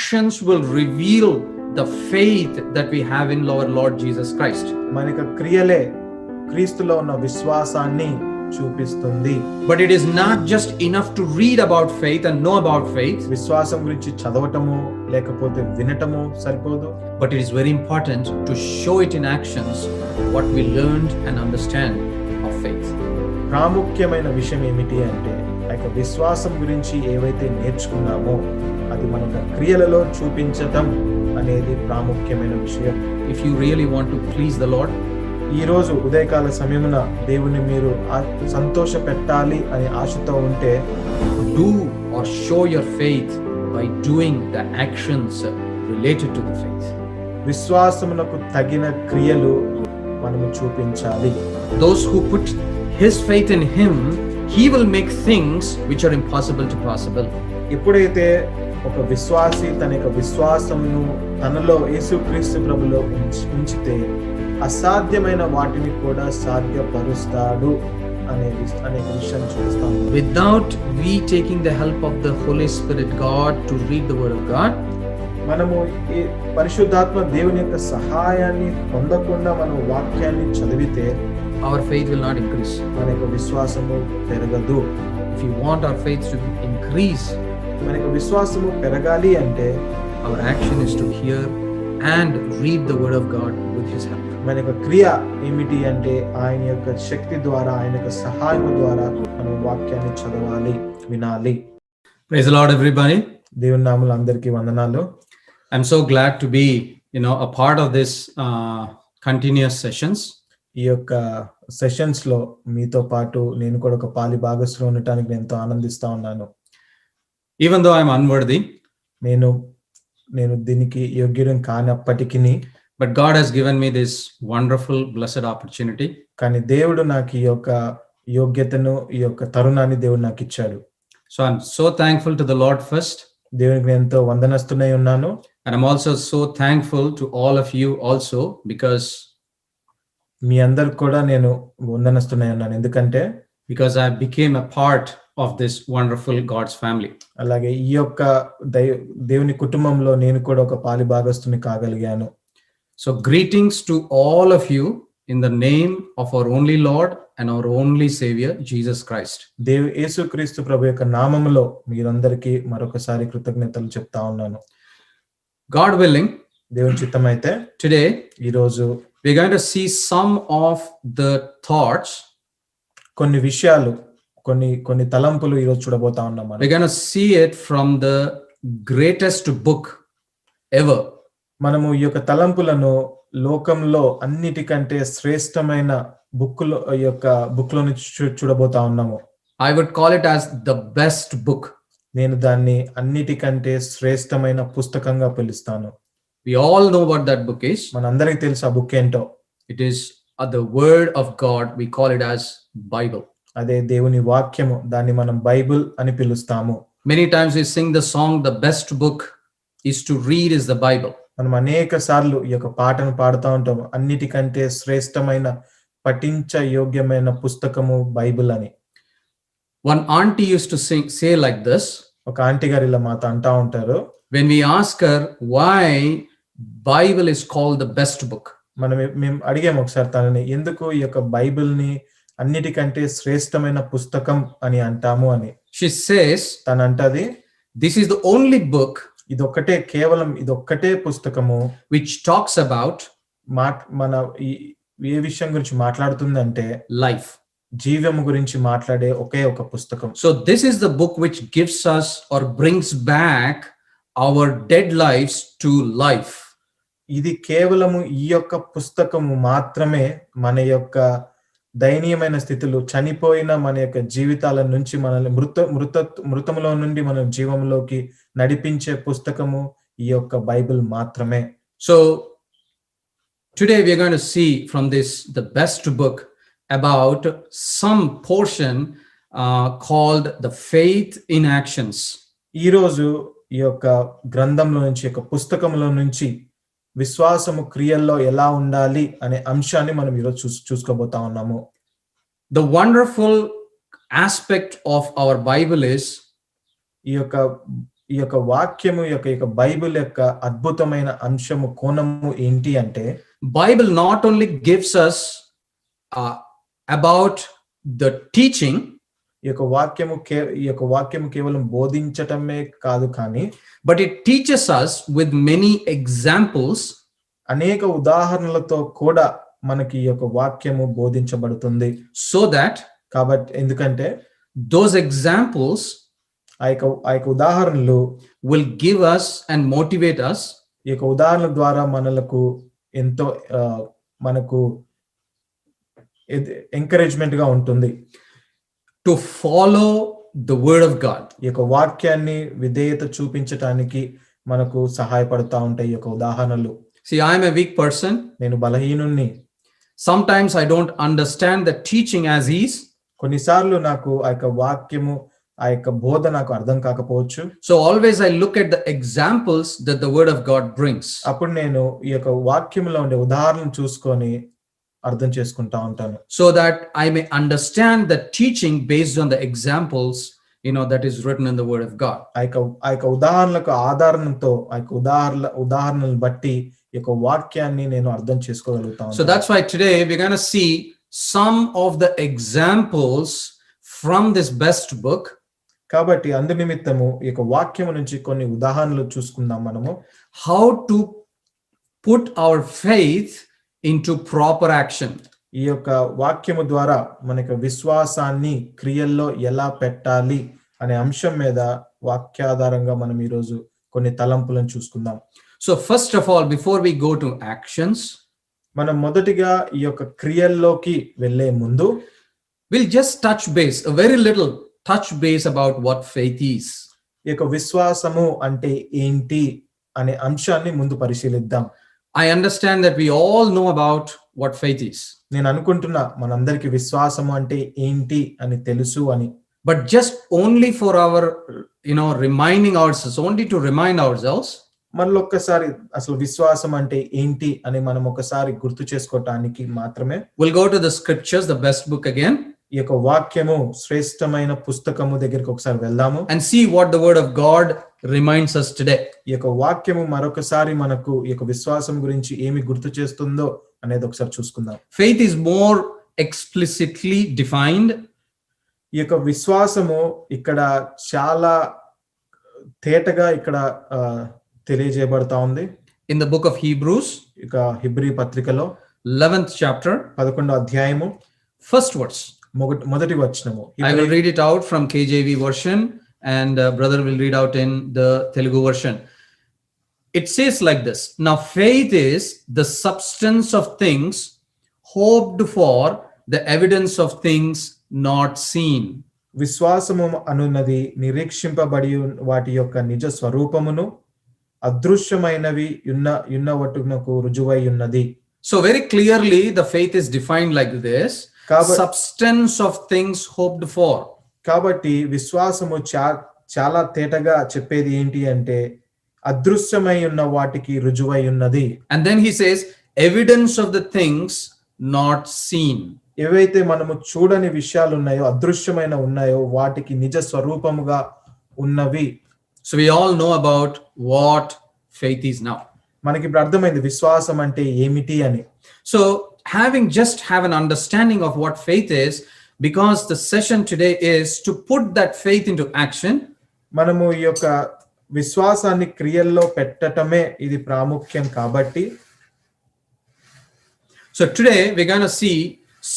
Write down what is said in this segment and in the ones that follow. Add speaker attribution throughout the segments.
Speaker 1: actions will reveal the faith that we have in our Lord Jesus Christ.
Speaker 2: మన యొక్క క్రియలే క్రీస్తులో ఉన్న విశ్వాసాన్ని చూపిస్తుంది.
Speaker 1: But it is not just enough to read about faith and know about faith.
Speaker 2: విశ్వాసం గురించి చదవటము లేకపోతే వినటము సరిపోదు.
Speaker 1: But it is very important to show it in actions what we learned and understand of faith.
Speaker 2: ప్రాముఖ్యమైన విషయం ఏమిటి అంటే ఆ యొక్క విశ్వాసం గురించి ఏవైతే నేర్చుకున్నామో అది మన యొక్క క్రియలలో చూపించటం అనేది ప్రాముఖ్యమైన విషయం.
Speaker 1: If you really want to please the Lord,
Speaker 2: ఈ రోజు ఉదయకాల సమయమున దేవుని మీరు సంతోష పెట్టాలి అనే ఆశతో ఉంటే
Speaker 1: do or show your faith by doing the actions related to the faith.
Speaker 2: విశ్వాసమునకు తగిన క్రియలు మనము చూపించాలి.
Speaker 1: Those who put his faith in him, he will make things which are impossible to possible.
Speaker 2: ఎప్పుడైతే ఒక విశ్వాసి తన యొక్క విశ్వాసమును తనలో యేసుక్రీస్తు ప్రభులో ఉంచితే అసాధ్యమైన వాటిని కూడా సాధ్యపరుస్తాడు అనే విషయం చూస్తాం.
Speaker 1: Without we taking the help of the Holy Spirit God to read the word of God,
Speaker 2: మనము ఈ పరిశుద్ధాత్మ దేవుని యొక్క సహాయాన్ని పొందకుండా మనం వాక్యాన్ని చదివితే
Speaker 1: our faith will not increase.
Speaker 2: మన యొక్క విశ్వాసము పెరగదు.
Speaker 1: If you want our faith to increase,
Speaker 2: మన యొక్క విశ్వాసము పెరగాలి అంటే
Speaker 1: our action is to hear and read the word of God with his help.
Speaker 2: మన యొక్క క్రియ ఏమిటి అంటే ఆయన యొక్క శక్తి ద్వారా ఆయన యొక్క సహాయం ద్వారా మనం వాక్యాన్ని చదవాలి, వినాలి.
Speaker 1: Praise the Lord, everybody.
Speaker 2: దేవుని నామములో అందరికీ వందనాలు.
Speaker 1: I'm so glad to be, a part of this continuous sessions.
Speaker 2: ఈ యొక్క సెషన్స్ లో మీతో పాటు నేను కూడా ఒక పాలి భాగస్వామిగా ఉండటానికి నేను ఎంతో ఆనందిస్తా ఉన్నాను.
Speaker 1: Even though I'm unworthy,
Speaker 2: నేను దీనికి యోగ్యుడం కానప్పటికీ,
Speaker 1: but God has given me this wonderful blessed opportunity.
Speaker 2: కానీ దేవుడు నాకు ఈ యొక్క యోగ్యతను, ఈ యొక్క తరుణాన్ని దేవుడు నాకు ఇచ్చాడు.
Speaker 1: So I'm so thankful to the Lord first.
Speaker 2: దేవునికి నేను ఎంతో వందనస్తున్నై ఉన్నాను.
Speaker 1: And I'm also so thankful to all of you also, because
Speaker 2: మీ అందరికి కూడా నేను వందనస్తున్నై ఉన్నాను. ఎందుకంటే
Speaker 1: I became a part of this wonderful God's family.
Speaker 2: అలాగే ఈ యొక్క దేవుని కుటుంబంలో నేను కూడా ఒక పాలి భాగస్తుని కాగలిగాను.
Speaker 1: So greetings to all of you in the name of our only Lord and our only Savior, Jesus Christ.
Speaker 2: యేసుక్రీస్తు ప్రభు యొక్క నామములో మీరందరికీ మరొకసారి కృతజ్ఞతలు చెప్తా ఉన్నాను.
Speaker 1: God willing,
Speaker 2: దేవుని చిత్తమైతే
Speaker 1: today
Speaker 2: ఈ రోజు
Speaker 1: we're going to see some of the thoughts,
Speaker 2: కొన్ని విషయాలు, కొన్ని తలంపులు ఈ రోజు చూడబోతా ఉన్నాం.
Speaker 1: we're going to see it from the greatest book ever.
Speaker 2: మనము ఈ యొక్క తలంపులను లోకంలో అన్నిటికంటే శ్రేష్టమైన ఈ యొక్క బుక్ లో చూడబోతా ఉన్నాము.
Speaker 1: I would call it as the best book.
Speaker 2: నేను దాన్ని అన్నిటికంటే శ్రేష్టమైన పుస్తకంగా పిలుస్తాను.
Speaker 1: We all know what that book is.
Speaker 2: మనందరికీ తెలుసు ఆ బుక్ ఏంటో.
Speaker 1: It is the word of God. We call it as Bible.
Speaker 2: అదే దేవుని వాక్యము, దాన్ని మనం బైబిల్ అని పిలుస్తాము.
Speaker 1: Many times we sing the song, the best book is to read is the Bible.
Speaker 2: మనం అనేక సార్లు ఈ యొక్క పాటను పాడుతూ ఉంటాము, అన్నిటికంటే శ్రేష్టమైన పఠించ యోగ్యమైన పుస్తకము బైబిల్ అని.
Speaker 1: One auntie used to say like this.
Speaker 2: ఒక ఆంటీ గారు ఇలా మాతో అంటా ఉంటారు,
Speaker 1: when we ask her why Bible is called the best book,
Speaker 2: మేము అడిగాము ఒకసారి తనని, ఎందుకు ఈ యొక్క బైబిల్ ని అన్నిటికంటే శ్రేష్టమైన పుస్తకం అని అంటాము అని.
Speaker 1: she says,
Speaker 2: తను అంటది,
Speaker 1: this is the only book,
Speaker 2: కేవలం ఇదొక్కటే పుస్తకము
Speaker 1: which talks about
Speaker 2: మన ఏ విషయం గురించి మాట్లాడుతుందంటే
Speaker 1: life,
Speaker 2: జీవం గురించి మాట్లాడే ఒకే ఒక పుస్తకం.
Speaker 1: So this is the book which gives us or brings back our dead lives to life.
Speaker 2: ఇది కేవలము ఈ యొక్క పుస్తకము మాత్రమే మన యొక్క దయనీయమైన స్థితులు, చనిపోయిన మన యొక్క జీవితాల నుంచి మనల్ని మృతములో నుండి మన జీవంలోకి నడిపించే పుస్తకము ఈ యొక్క బైబిల్ మాత్రమే.
Speaker 1: So today we are going to see from this the best book about some portion called the faith in actions.
Speaker 2: ఈ రోజు ఈ యొక్క గ్రంథంలో నుంచి, యొక్క పుస్తకంలో నుంచి విశ్వాసము క్రియల్లో ఎలా ఉండాలి అనే అంశాన్ని మనం ఈరోజు చూసుకోబోతా ఉన్నాము.
Speaker 1: The wonderful aspect of our Bible is
Speaker 2: ఈ యొక్క ఈ యొక్క వాక్యము యొక్క బైబిల్ యొక్క అద్భుతమైన అంశము కోణము ఏంటి అంటే
Speaker 1: Bible not only gives us about the teaching,
Speaker 2: ఈ యొక్క వాక్యము కేవలం బోధించటమే కాదు కానీ
Speaker 1: but it teaches us with many examples,
Speaker 2: అనేక ఉదాహరణలతో కూడా మనకి ఈ యొక్క వాక్యము బోధించబడుతుంది.
Speaker 1: so that
Speaker 2: కాబట్టి ఎందుకంటే
Speaker 1: those examples
Speaker 2: ఆ యొక్క ఉదాహరణలు
Speaker 1: will give us and motivate us
Speaker 2: ఈ యొక్క ఉదాహరణ ద్వారా ఎంతో మనకు ఎంకరేజ్మెంట్ గా ఉంటుంది
Speaker 1: to follow the word of God.
Speaker 2: ఈ యొక్క వాక్యాన్ని విధేయత చూపించటానికి మనకు సహాయపడతా ఉంటాయి ఈ యొక్క ఉదాహరణలు.
Speaker 1: See, I am a weak person.
Speaker 2: నేను బలహీనుణ్ణి.
Speaker 1: Sometimes I don't understand the teaching as is.
Speaker 2: కొన్నిసార్లు నాకు ఆ యొక్క వాక్యము ఆ యొక్క బోధ నాకు అర్థం కాకపోవచ్చు.
Speaker 1: So always I look at the examples that the word of God brings.
Speaker 2: అప్పుడు నేను ఈ యొక్క వాక్యంలో ఉండే ఉదాహరణను చూసుకొని అర్థం చేసుకుంటా ఉంటాను.
Speaker 1: So that I may understand the teaching based on the examples, that is written in the word of God.
Speaker 2: ఆ యొక్క ఉదాహరణలకు ఆధారంతో ఆ యొక్క ఉదాహరణలను బట్టి ఈ యొక్క వాక్యాన్ని నేను అర్థం చేసుకోగలుగుతాను.
Speaker 1: So that's why today we're going to see some of the examples from this best book.
Speaker 2: కాబట్టి అందు నిమిత్తము ఈ యొక్క వాక్యము నుంచి కొన్ని ఉదాహరణలు చూసుకుందాం మనము.
Speaker 1: How to put our faith into proper action.
Speaker 2: ఈ యొక్క వాక్యము ద్వారా మనకి విశ్వాసాన్ని క్రియల్లో ఎలా పెట్టాలి అనే అంశం మీద వాక్యాధారంగా మనం ఈరోజు కొన్ని తలంపులను చూసుకుందాం.
Speaker 1: So first of all, before we go to actions,
Speaker 2: మనం మొదటిగా ఈ యొక్క క్రియల్లోకి వెళ్ళే ముందు
Speaker 1: we'll just touch base, a very little touch base about what faith is.
Speaker 2: ఈ యొక్క విశ్వాసము అంటే ఏంటి అనే అంశాన్ని ముందు పరిశీలిద్దాం.
Speaker 1: I understand that we all know about what faith is.
Speaker 2: నేను అనుకుంటున్నా మనందరికీ విశ్వాసము అంటే ఏంటి అని తెలుసు అని.
Speaker 1: But just only for our, reminding ourselves, only to remind ourselves.
Speaker 2: మళ్ళొక్కసారి అసలు విశ్వాసం అంటే ఏంటి అని మనం ఒకసారి గుర్తు చేసుకోవటానికి మాత్రమే
Speaker 1: We'll go to the scriptures, the best book again.
Speaker 2: ఈ యొక్క వాక్యము శ్రేష్టమైన పుస్తకము దగ్గరికి ఒకసారి వెళ్దాము.
Speaker 1: And see what the word of God reminds us today.
Speaker 2: ఈ యొక్క వాక్యము మరొకసారి మనకు ఈ యొక్క విశ్వాసం గురించి ఏమి గుర్తు చేస్తుందో అనేది ఒకసారి చూసుకుందాం.
Speaker 1: Faith is more explicitly defined.
Speaker 2: ఈ యొక్క విశ్వాసము ఇక్కడ చాలా తేటగా ఇక్కడ తెలియజేయబడతా ఉంది.
Speaker 1: In the book of Hebrews,
Speaker 2: ఇక హెబ్రీ పత్రికలో
Speaker 1: 11th chapter,
Speaker 2: 11వ అధ్యాయము
Speaker 1: first verse.
Speaker 2: మొదటి వచనము.
Speaker 1: I will read it out from KJV version and brother will read out in the Telugu version. It says like this: Now faith is the substance of things hoped for, the evidence of things not seen.
Speaker 2: విశ్వాసము అనున్నది నిరీక్షింపబడి వాటి యొక్క నిజ స్వరూపమును అదృశ్యమైనవి ఉన్న వాటికి రుజువై ఉన్నది.
Speaker 1: So very clearly the faith is defined like this: substance of things hoped for.
Speaker 2: కాబట్టి విశ్వాసము చాలా తేటగా చెప్పేది ఏంటి అంటే అదృశ్యమై ఉన్న వాటికి రుజువై ఉన్నది.
Speaker 1: And then he says evidence of the things not seen.
Speaker 2: ఏవైతే మనము చూడని విషయాలు ఉన్నాయో, అదృశ్యమైన ఉన్నాయో వాటికి నిజ స్వరూపముగా ఉన్నవి.
Speaker 1: So we all know about what faith is now.
Speaker 2: మనకి ఇప్పుడు అర్థమైంది విశ్వాసం అంటే ఏమిటి అని.
Speaker 1: So have an understanding of what faith is, because the session today is to put that faith into action.
Speaker 2: మనము ఈ యొక్క విశ్వాసాన్ని క్రియల్లో పెట్టటమే ఇది ప్రాముఖ్యం కాబట్టి.
Speaker 1: So today we're going to see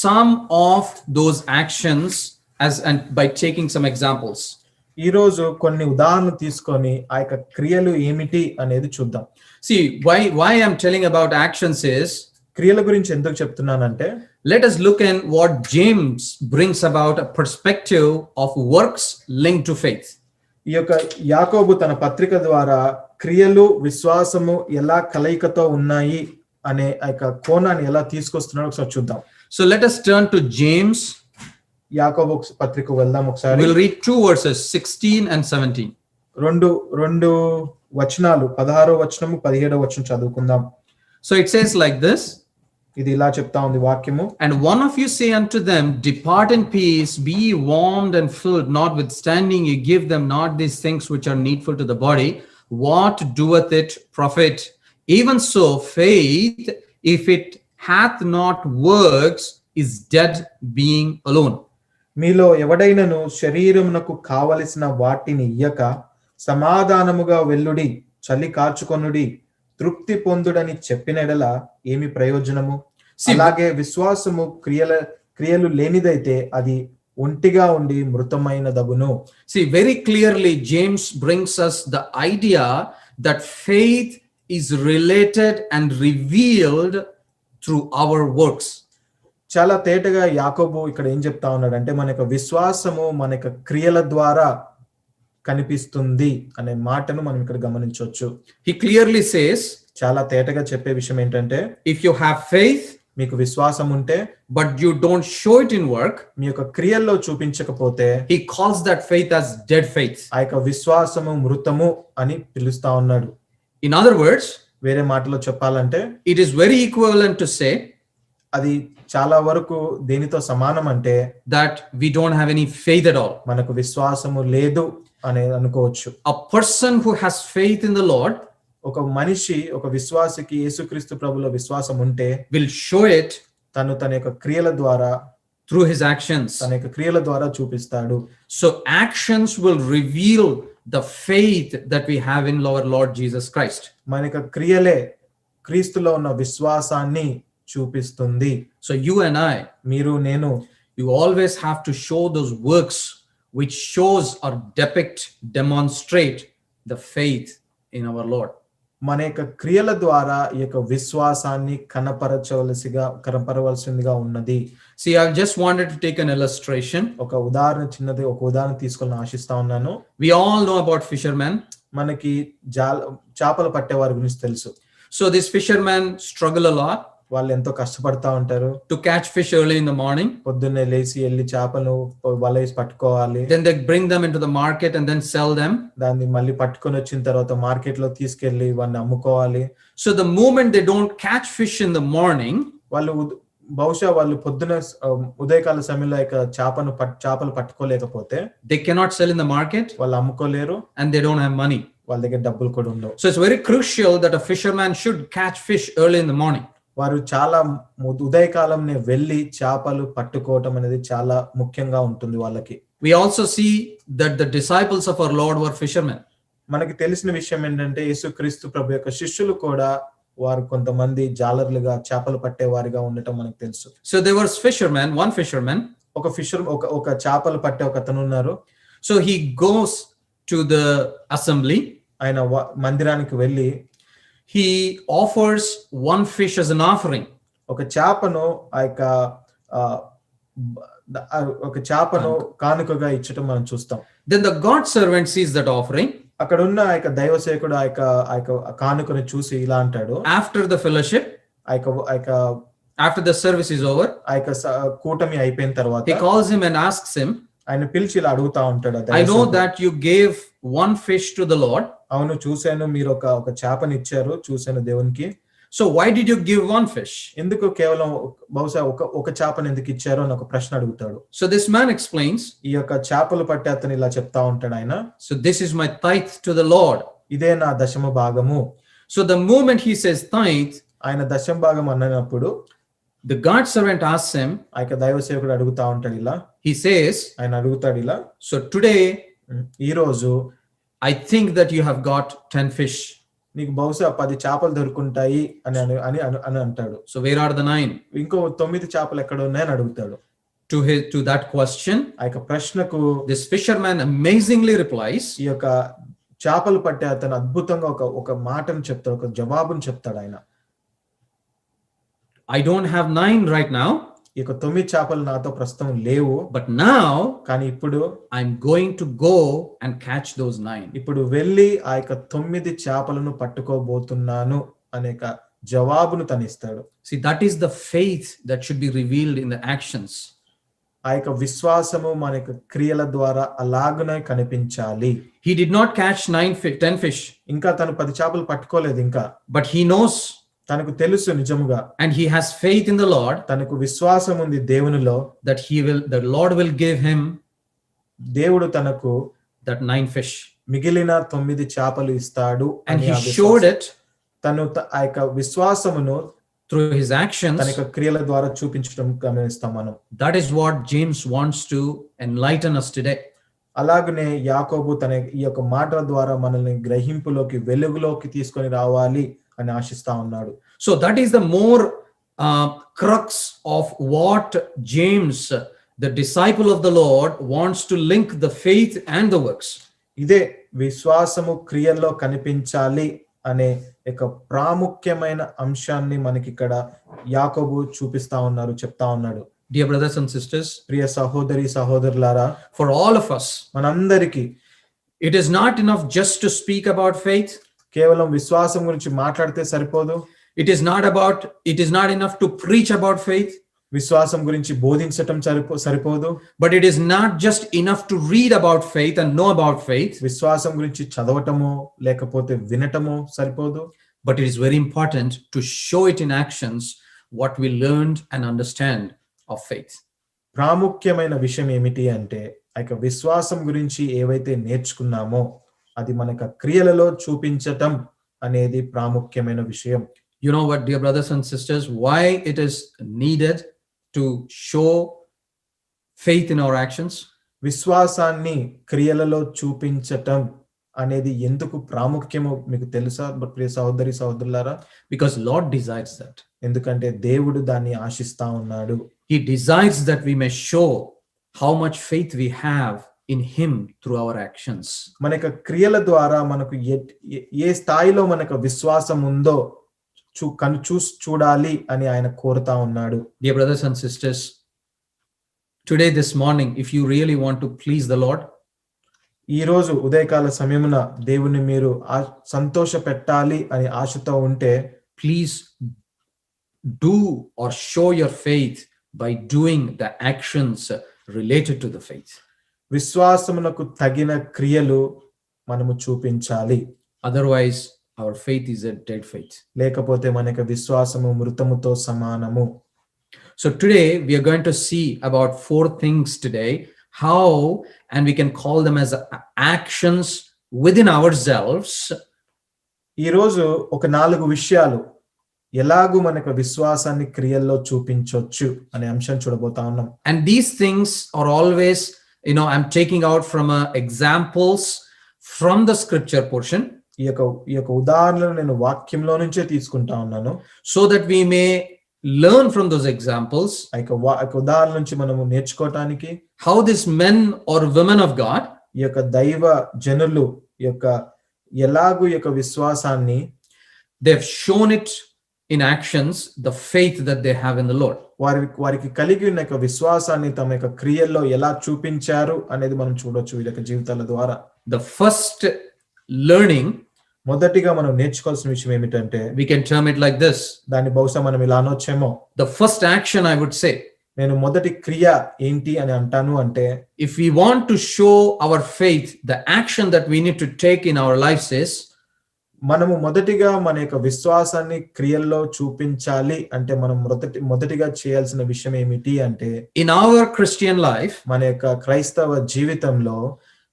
Speaker 1: some of those actions and by taking some examples.
Speaker 2: ఈ రోజు కొన్ని ఉదాహరణలు తీసుకొని ఆ యొక్క క్రియలు ఏమిటి అనేది చూద్దాం.
Speaker 1: See, why I'm telling about actions is,
Speaker 2: క్రియల గురించి ఎందుకు చెప్తున్నానంటే,
Speaker 1: let us look in what James brings about a perspective of works linked to faith.
Speaker 2: ఈ యొక్క యాకోబు తన పత్రిక ద్వారా క్రియలు విశ్వాసము ఎలా కలయికతో ఉన్నాయి అనే ఆ యొక్క కోణాన్ని ఎలా తీసుకొస్తున్నాడో ఒకసారి చూద్దాం.
Speaker 1: So let us turn to James.
Speaker 2: యాకోబు పత్రిక వెళ్దాం ఒకసారి.
Speaker 1: We'll read 2 verses, 16 and 17.
Speaker 2: రెండు వచనాలు, 16వ వచనము 17వ వచనం చదువుకుందాం.
Speaker 1: So it says like this:
Speaker 2: ఇది ఇలా చెప్తా ఉంది వాక్యము.
Speaker 1: And one of you say unto them, depart in peace, be ye warmed and filled, notwithstanding ye give them not these things which are needful to the body. What doeth it profit? Even so, faith, if it hath not works, is dead being alone.
Speaker 2: మీలో ఎవడైనను శరీరమునకు కావలసిన వాటిని ఇయ్యక సమాధానముగా వెల్లుడి, చలి కార్చుకొనుడి, తృప్తి పొందుడని చెప్పిన ఎడల ఏమి ప్రయోజనము? అలాగే విశ్వాసము క్రియలు లేనిదైతే అది ఒంటిగా ఉండి మృతమైనదగును.
Speaker 1: See, very clearly James brings us the idea that faith is related and revealed through our works.
Speaker 2: చాలా తేటగా యాకోబు ఇక్కడ ఏం చెప్తా ఉన్నాడు అంటే మన యొక్క విశ్వాసము మన యొక్క క్రియల ద్వారా కనిపిస్తుంది అనే మాటను మనం ఇక్కడ గమనించవచ్చు.
Speaker 1: He clearly says,
Speaker 2: చాలా తేటగా చెప్పే విషయం ఏంటంటే
Speaker 1: if you have faith
Speaker 2: మీకు విశ్వాసం ఉంటే
Speaker 1: but you don't show it in work,
Speaker 2: మీ యొక్క క్రియల్లో చూపించకపోతే
Speaker 1: he calls that faith as dead faith.
Speaker 2: ఆ యొక్క విశ్వాసము మృతము అని పిలుస్తా ఉన్నాడు.
Speaker 1: In other words,
Speaker 2: వేరే మాటలో చెప్పాలంటే
Speaker 1: it is very equivalent to say
Speaker 2: అది చాలా వరకు దేనితో సమానం అంటే
Speaker 1: that we don't have any faith at all.
Speaker 2: మనకు విశ్వాసము లేదు అని అనుకోవచ్చు.
Speaker 1: A person who has faith in the Lord
Speaker 2: ఒక మనిషి, ఒక విశ్వాసికి యేసుక్రీస్తు ప్రభులో విశ్వాసం ఉంటే
Speaker 1: will show it
Speaker 2: తన యొక్క క్రియల ద్వారా,
Speaker 1: through his actions.
Speaker 2: తన యొక్క క్రియల ద్వారా చూపిస్తాడు.
Speaker 1: So actions will reveal the faith that we have in our Lord Jesus Christ.
Speaker 2: మన యొక్క క్రియలే క్రీస్తులో ఉన్న విశ్వాసాన్ని చూపిస్తుంది.
Speaker 1: So you and I,
Speaker 2: మీరు నేను
Speaker 1: you always have to show those works which shows or demonstrate the faith in our Lord.
Speaker 2: మన యొక్క క్రియల ద్వారా ఈ యొక్క విశ్వాసాన్ని కనపరవలసిందిగా ఉన్నది.
Speaker 1: See, I just wanted to take an illustration.
Speaker 2: ఒక ఉదాహరణ తీసుకోవాలని ఆశిస్తా ఉన్నాను.
Speaker 1: We all know about fishermen.
Speaker 2: మనకి చేపలు పట్టేవారి గురించి తెలుసు.
Speaker 1: So these fishermen struggle a lot.
Speaker 2: వాళ్ళు ఎంతో కష్టపడతా ఉంటారు.
Speaker 1: To catch fish early in the morning.
Speaker 2: పొద్దున్నే లేచి వెళ్ళి చేపలు వల వేసి పట్టుకోవాలి.
Speaker 1: Then they bring them into the market and then sell them.
Speaker 2: దాన్ని మళ్ళీ పట్టుకొని వచ్చిన తర్వాత మార్కెట్ లో తీసుకెళ్లి వాడిని అమ్ముకోవాలి.
Speaker 1: So the moment they don't catch fish in the morning,
Speaker 2: బహుశా వాళ్ళు పొద్దున ఉదయకాల సమయంలో చేపలు పట్టుకోలేకపోతే
Speaker 1: they cannot sell in the market.
Speaker 2: వాళ్ళు అమ్ముకోలేరు.
Speaker 1: And they don't have money.
Speaker 2: వాళ్ళ దగ్గర డబ్బులు కూడా ఉండవు.
Speaker 1: So it's very crucial that a fisherman should catch fish early in the morning.
Speaker 2: వారు చాలా ఉదయకాలంనే వెళ్ళి చేపలు పట్టుకోవటం అనేది చాలా ముఖ్యంగా ఉంటుంది వాళ్ళకి.
Speaker 1: We also see that the disciples of our Lord were fishermen.
Speaker 2: మనకి తెలిసిన విషయం ఏంటంటే యేసుక్రీస్తు ప్రభు యొక్క శిష్యులు కూడా వారు కొంతమంది జాలర్లుగా చేపలు పట్టేవారిగా ఉండటం మనకు తెలుసు.
Speaker 1: So there was one fisherman.
Speaker 2: ఒక చేపలు పట్టే ఒక అతను ఉన్నారు.
Speaker 1: So he goes to the assembly.
Speaker 2: ఆయన మందిరానికి వెళ్ళి
Speaker 1: he offers one fish as an offering.
Speaker 2: ఒక చేపను కానుకగా ఇచ్చటం మనం చూస్తాం.
Speaker 1: Then the God servant sees that offering.
Speaker 2: అక్కడ ఉన్న దైవ సేవకుడు కానుకను చూసి ఇలా అంటాడు,
Speaker 1: after the fellowship, after the service is over,
Speaker 2: కూటమి అయిపోయిన తర్వాత
Speaker 1: he calls him and asks him,
Speaker 2: ఆయన పిలిచి ఇలా అడుగుతా ఉంటాడు,
Speaker 1: I know that you gave one fish to the Lord.
Speaker 2: అవును, చూశాను మీరు ఒక చేపని ఇచ్చారు, చూశాను దేవునికి.
Speaker 1: So why did you give one fish?
Speaker 2: ఎందుకు కేవలం బహుశా ఒక చేపని ఎందుకు ఇచ్చారు అని ఒక ప్రశ్న అడుగుతాడు.
Speaker 1: So this man explains,
Speaker 2: ఈ యొక్క చేపలు పట్టే అతను ఇలా చెప్తా ఉంటాడు ఆయన,
Speaker 1: so this is my tithe to the Lord.
Speaker 2: ఇదే నా దశమ భాగము.
Speaker 1: So the moment he says tithe,
Speaker 2: ఆయన దశమ భాగం అన్నప్పుడు
Speaker 1: the God servant asks him,
Speaker 2: ఆ యొక్క దైవ సేవకుడు అడుగుతా ఉంటాడు ఇలా,
Speaker 1: he says,
Speaker 2: ఆయన అడుగుతాడు ఇలా,
Speaker 1: so today
Speaker 2: ఈ రోజు
Speaker 1: I think that you have got 10 fish.
Speaker 2: నీకు బహుశా 10 చేపలు దొరుకుంటాయి అని అంటాడు.
Speaker 1: So where are the 9?
Speaker 2: ఇంకో 9 చేపలు ఎక్కడ ఉన్నాయని అడుగుతాడు.
Speaker 1: To that question,
Speaker 2: ఆ యొక్క ప్రశ్నకు
Speaker 1: this fisherman amazingly replies,
Speaker 2: ఈ యొక్క చేపలు పట్టే అతను అద్భుతంగా ఒక మాటను చెప్తాడు, ఒక జవాబును చెప్తాడు ఆయన.
Speaker 1: I don't have 9 right now.
Speaker 2: ఈ యొక్క 9 చేపలు నాతో ప్రస్తుతం లేవు.
Speaker 1: But now,
Speaker 2: కానీ ఇప్పుడు
Speaker 1: I'm going to go and catch those 9.
Speaker 2: ఇప్పుడు వెళ్ళి ఆ యొక్క 9 చేపలను పట్టుకోబోతున్నాను అనే జవాబును తనిస్తాడు.
Speaker 1: See, that is the faith that should be revealed in the actions.
Speaker 2: ఆ యొక్క విశ్వాసము మన యొక్క క్రియల ద్వారా అలాగునే కనిపించాలి.
Speaker 1: He did not catch 10 fish.
Speaker 2: ఇంకా తను 10 చేపలు పట్టుకోలేదు ఇంకా.
Speaker 1: But he knows,
Speaker 2: తనకు తెలుసు నిజముగా,
Speaker 1: and he has faith in the Lord
Speaker 2: తనకు విశ్వాసం ఉంది దేవునిలో,
Speaker 1: that the Lord will give him
Speaker 2: దేవుడు తనకు
Speaker 1: that 9 fish.
Speaker 2: మిగిలిన 9 చేపలు ఇస్తాడు
Speaker 1: And
Speaker 2: అని
Speaker 1: he
Speaker 2: ఆ
Speaker 1: showed
Speaker 2: విశ్వాసం-
Speaker 1: it
Speaker 2: తను ఆ యొక్క విశ్వాసమును
Speaker 1: through his actions.
Speaker 2: తన యొక్క క్రియల ద్వారా చూపించడం గమనిస్తాం మనం.
Speaker 1: That is what James wants to enlighten us today.
Speaker 2: అలాగనే యాకోబు తన ఈ యొక్క మాటల ద్వారా మనల్ని గ్రహింపులోకి, వెలుగులోకి తీసుకొని రావాలి అని ఆశిస్తా ఉన్నాడు.
Speaker 1: So that is the more crux of what James, the disciple of the Lord, wants to link the faith and the works.
Speaker 2: ఇదే విశ్వాసము క్రియల్లో కనిపించాలి అనే ఒక ప్రాముఖ్యమైన అంశాన్ని మనకి ఇక్కడ యాకోబు చూపిస్తా ఉన్నారు, చెప్తా ఉన్నాడు.
Speaker 1: Dear brothers and sisters,
Speaker 2: ప్రియ సహోదరి సహోదరులారా,
Speaker 1: for all of us,
Speaker 2: మనందరికీ
Speaker 1: it is not enough just to speak about faith.
Speaker 2: కేవలం విశ్వాసం గురించి మాట్లాడితే సరిపోదు.
Speaker 1: It is not enough to preach about faith.
Speaker 2: విశ్వాసం గురించి బోధించటం సరిపోదు.
Speaker 1: But it is not just enough to read about faith and know about faith.
Speaker 2: విశ్వాసం గురించి చదవటమో లేకపోతే వినటమో సరిపోదు.
Speaker 1: But it is very important to show it in actions what we learned and understand of faith.
Speaker 2: ప్రాముఖ్యమైన విషయం ఏమిటి అంటే ఆ యొక్క విశ్వాసం గురించి ఏవైతే నేర్చుకున్నామో అది మనక క్రియలలో చూపించటం అనేది ప్రాముఖ్యమైన విషయం.
Speaker 1: You know what, dear brothers and sisters, why it is needed to show faith in our actions?
Speaker 2: విశ్వాసాన్ని క్రియలలో చూపించటం అనేది ఎందుకు ప్రాముఖ్యమో మీకు తెలుసా ప్రియ సహోదరి సహోదరులారా?
Speaker 1: Because Lord desires that.
Speaker 2: ఎందుకంటే దేవుడు దాన్ని ఆశిస్తా ఉన్నాడు.
Speaker 1: He desires that we may show how much faith we have in him through our actions.
Speaker 2: మన యొక్క క్రియల ద్వారా మనకు ఏ స్థాయిలో మనకు విశ్వాసం ఉందో చూడాలి అని ఆయన కోరుతా ఉన్నాడు.
Speaker 1: Dear brothers and sisters, today this morning, if you really want to please the Lord,
Speaker 2: ఈ రోజు ఉదయకాల సమయమున దేవుని మీరు సంతోష పెట్టాలి అని ఆశతో ఉంటే,
Speaker 1: please do or show your faith by doing the actions related to the faith.
Speaker 2: విశ్వాసమునకు తగిన క్రియలు మనము చూపించాలి.
Speaker 1: Otherwise our faith is a dead faith.
Speaker 2: లేకపోతే మనకి విశ్వాసము మృతముతో సమానము.
Speaker 1: So today we are going to see about 4 things today, how, and we can call them as actions within ourselves.
Speaker 2: ఈ రోజు ఒక 4 విషయాలు ఎలాగూ మనకు విశ్వాసాన్ని క్రియల్లో చూపించొచ్చు అనే అంశం చూడబోతా ఉన్నాం.
Speaker 1: And these things are always, I'm taking out from examples from the scripture portion.
Speaker 2: ఈ యొక్క ఉదాహరణలు నేను వాక్యంలో నుంచే తీసుకుంటా ఉన్నాను.
Speaker 1: So that we may learn from those examples
Speaker 2: ఆ యొక్క ఉదాహరణ నుంచి మనము నేర్చుకోవటానికి
Speaker 1: how these men or women of God,
Speaker 2: ఈ యొక్క దైవ జనులు ఎలాగూ ఈ యొక్క విశ్వాసాన్ని
Speaker 1: they've shown it in actions, the faith that they have in the Lord.
Speaker 2: వారికి కలిగి ఉన్న యొక్క విశ్వాసాన్ని తమ యొక్క క్రియల్లో ఎలా చూపించారు అనేది మనం చూడొచ్చు ఈ యొక్క జీవితాల ద్వారా.
Speaker 1: The first learning,
Speaker 2: మొదటిగా మనం నేర్చుకోవాల్సిన విషయం ఏమిటంటే,
Speaker 1: we can term it like this.
Speaker 2: దాన్ని బహుశా మనం ఇలా అనొచ్చేమో,
Speaker 1: The first action, I would say,
Speaker 2: నేను మొదటి క్రియ ఏంటి అని అంటాను అంటే,
Speaker 1: if we want to show our faith, the action that we need to take in our lives is,
Speaker 2: మనము మొదటిగా మన యొక్క విశ్వాసాన్ని క్రియల్లో చూపించాలి అంటే మనం మొదటిగా చేయాల్సిన విషయం ఏమిటి అంటే,
Speaker 1: in our Christian life,
Speaker 2: మన యొక్క క్రైస్తవ జీవితంలో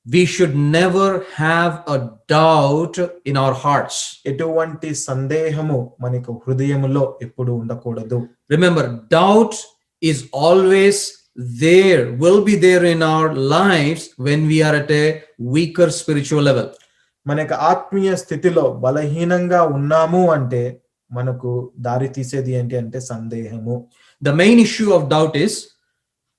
Speaker 1: we should never have a doubt in our hearts.
Speaker 2: ఎటువంటి సందేహము మన యొక్క హృదయములో ఎప్పుడు ఉండకూడదు.
Speaker 1: Remember, doubt is always there, will be there in our lives when we are at a weaker spiritual level.
Speaker 2: మన యొక్క ఆత్మీయ స్థితిలో బలహీనంగా ఉన్నాము అంటే మనకు దారి తీసేది ఏంటి అంటే సందేహము.
Speaker 1: The main issue of doubt is,